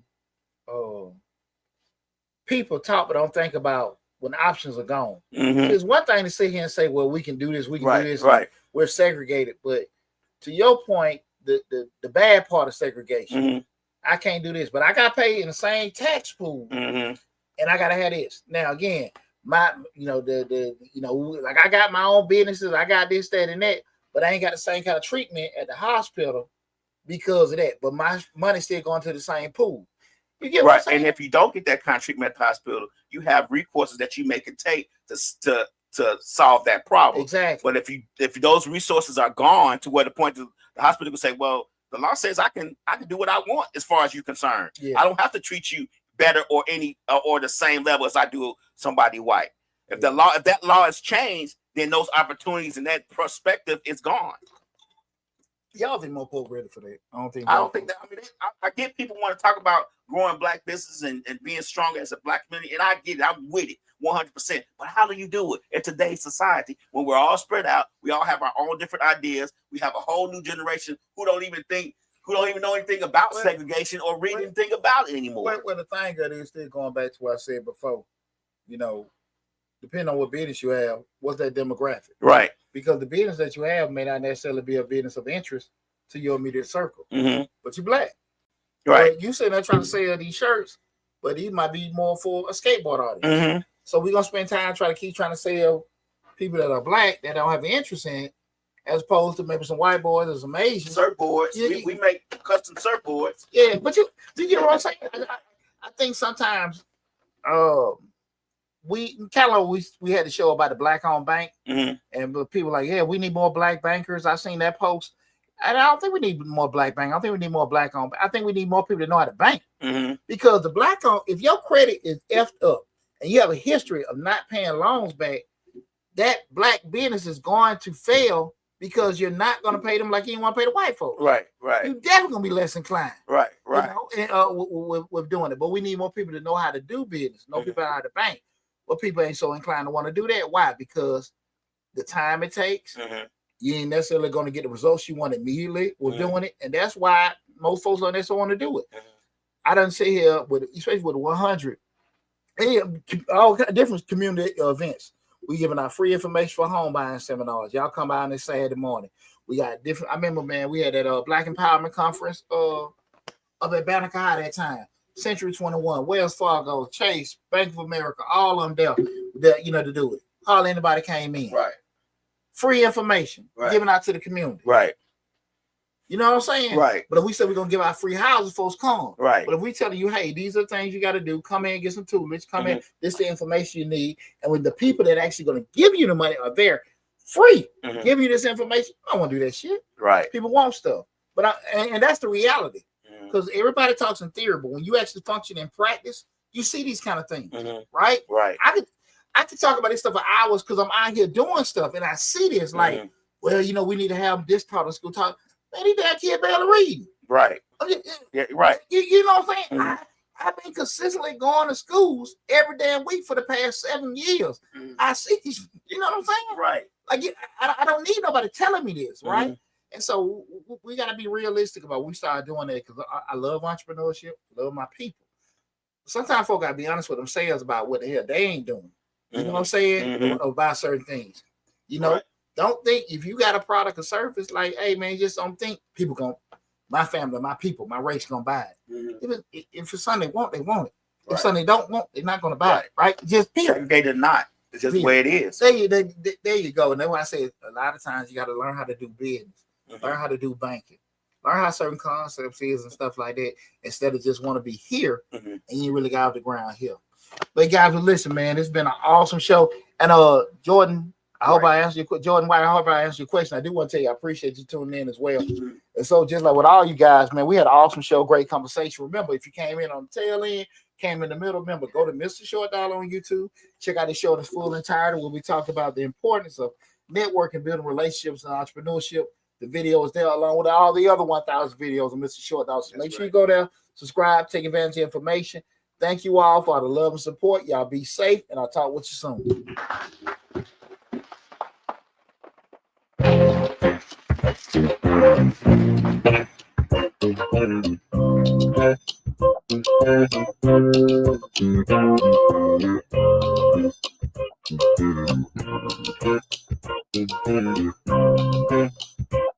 A: talk but don't think about when options are gone. It's one thing to sit here and say, well, we can do this, we can do this, we're segregated. But to your point, the bad part of segregation, I can't do this, but I got paid in the same tax pool, and I gotta have this. Now again, like I got my own businesses, I got this, that, and that, but I ain't got the same kind of treatment at the hospital because of that. But my money's still going to the same pool. You get what I'm saying?
B: And if you don't get that kind of treatment at the hospital, you have recourses that you may can take to to solve that problem.
A: Exactly.
B: But if those resources are gone to where the point the hospital can say, well, the law says I can do what I want as far as you're concerned.
A: Yeah.
B: I don't have to treat you better or the same level as I do somebody white. If that law has changed, then those opportunities and that perspective is gone.
A: Y'all think more folk ready for that? I don't think
B: that. I mean, I get people want to talk about growing black business and being strong as a black community, and I get it. I'm with it 100%. But how do you do it in today's society when we're all spread out? We all have our own different ideas. We have a whole new generation who don't even know anything about segregation or read anything about it anymore.
A: Well, the thing that is still going back to what I said before, depending on what business you have, what's that demographic?
B: Right.
A: Because the business that you have may not necessarily be a business of interest to your immediate circle, but you're black.
B: Right.
A: But you sitting there trying to sell these shirts, but these might be more for a skateboard audience. So we're going to spend time trying to sell people that are black that don't have the interest in it, as opposed to maybe some white boys or some Asians.
B: Surfboards. We make custom surfboards.
A: Yeah, but you get what I'm saying? I think sometimes we had the show about the black-owned bank, and people were like, yeah, we need more black bankers. I seen that post. And I don't think we need more black bank. I don't think we need more black-owned. I think we need more people that know how to bank. Because the black-owned, if your credit is effed up and you have a history of not paying loans back, that black business is going to fail because you're not going to pay them like you want to pay the white folks.
B: Right.
A: You're definitely going to be less inclined.
B: Right.
A: With doing it. But we need more people to know how to do business, know people how to bank. But people ain't so inclined to want to do that. Why? Because the time it takes, you ain't necessarily going to get the results you want immediately with doing it. And that's why most folks don't necessarily want to do it. I done sit here especially with 100, all different community events. We giving out free information for home buying seminars. Y'all come by on this Saturday morning. We got different. I remember, man, we had that Black Empowerment Conference up at Banneker High that time. Century 21, Wells Fargo, Chase, Bank of America, all of them there, to do it. Hardly anybody came in.
B: Right.
A: Free information given out to the community.
B: Right.
A: You know what I'm saying?
B: Right.
A: But if we said we're going to give out free houses, folks come.
B: Right.
A: But if we tell you, hey, these are things you got to do, come in, get some tutelage, come in, this is the information you need. And when the people that are actually going to give you the money are there free, give you this information, I don't want to do that shit.
B: Right.
A: People want stuff. But and that's the reality. Because everybody talks in theory, but when you actually function in practice, you see these kind of things, right?
B: Right.
A: I could talk about this stuff for hours because I'm out here doing stuff and I see this like, well, we need to have this part of school talk. Man, these damn kids barely reading.
B: Right. Yeah, right.
A: You know what I'm saying? I've been consistently going to schools every damn week for the past 7 years. I see these, you know what I'm saying?
B: Right.
A: Like I don't need nobody telling me this, right? And so we got to be realistic about when we start doing that because I love entrepreneurship, love my people. Sometimes folk got to be honest with themselves about what the hell they ain't doing. You know what I'm saying? About certain things. Don't think if you got a product or service, like, hey, man, just don't think people going to, my family, my people, my race going to buy it. If it's something they want it. If something they don't want, they're not going to buy it, right? Just period.
B: They did not. It's just the way it is.
A: There you go. And that's why I say a lot of times you got to learn how to do business. Learn how to do banking. Learn how certain concepts is and stuff like that instead of just want to be here and you really got off the ground here. But guys, listen, man, it's been an awesome show. And Jordan, I hope I answered your Jordan White. I hope I answered your question. I do want to tell you, I appreciate you tuning in as well. And so, just like with all you guys, man, we had an awesome show, great conversation. Remember, if you came in on the tail end, came in the middle, remember, go to Mr. Short Dollar on YouTube. Check out the show that's full entirety where we talk about the importance of networking, building relationships, and entrepreneurship. The video is there along with all the other 1,000 videos of Mr. Short Dollar. So make sure you go there, subscribe, take advantage of information. Thank you all for the love and support. Y'all be safe, and I'll talk with you soon.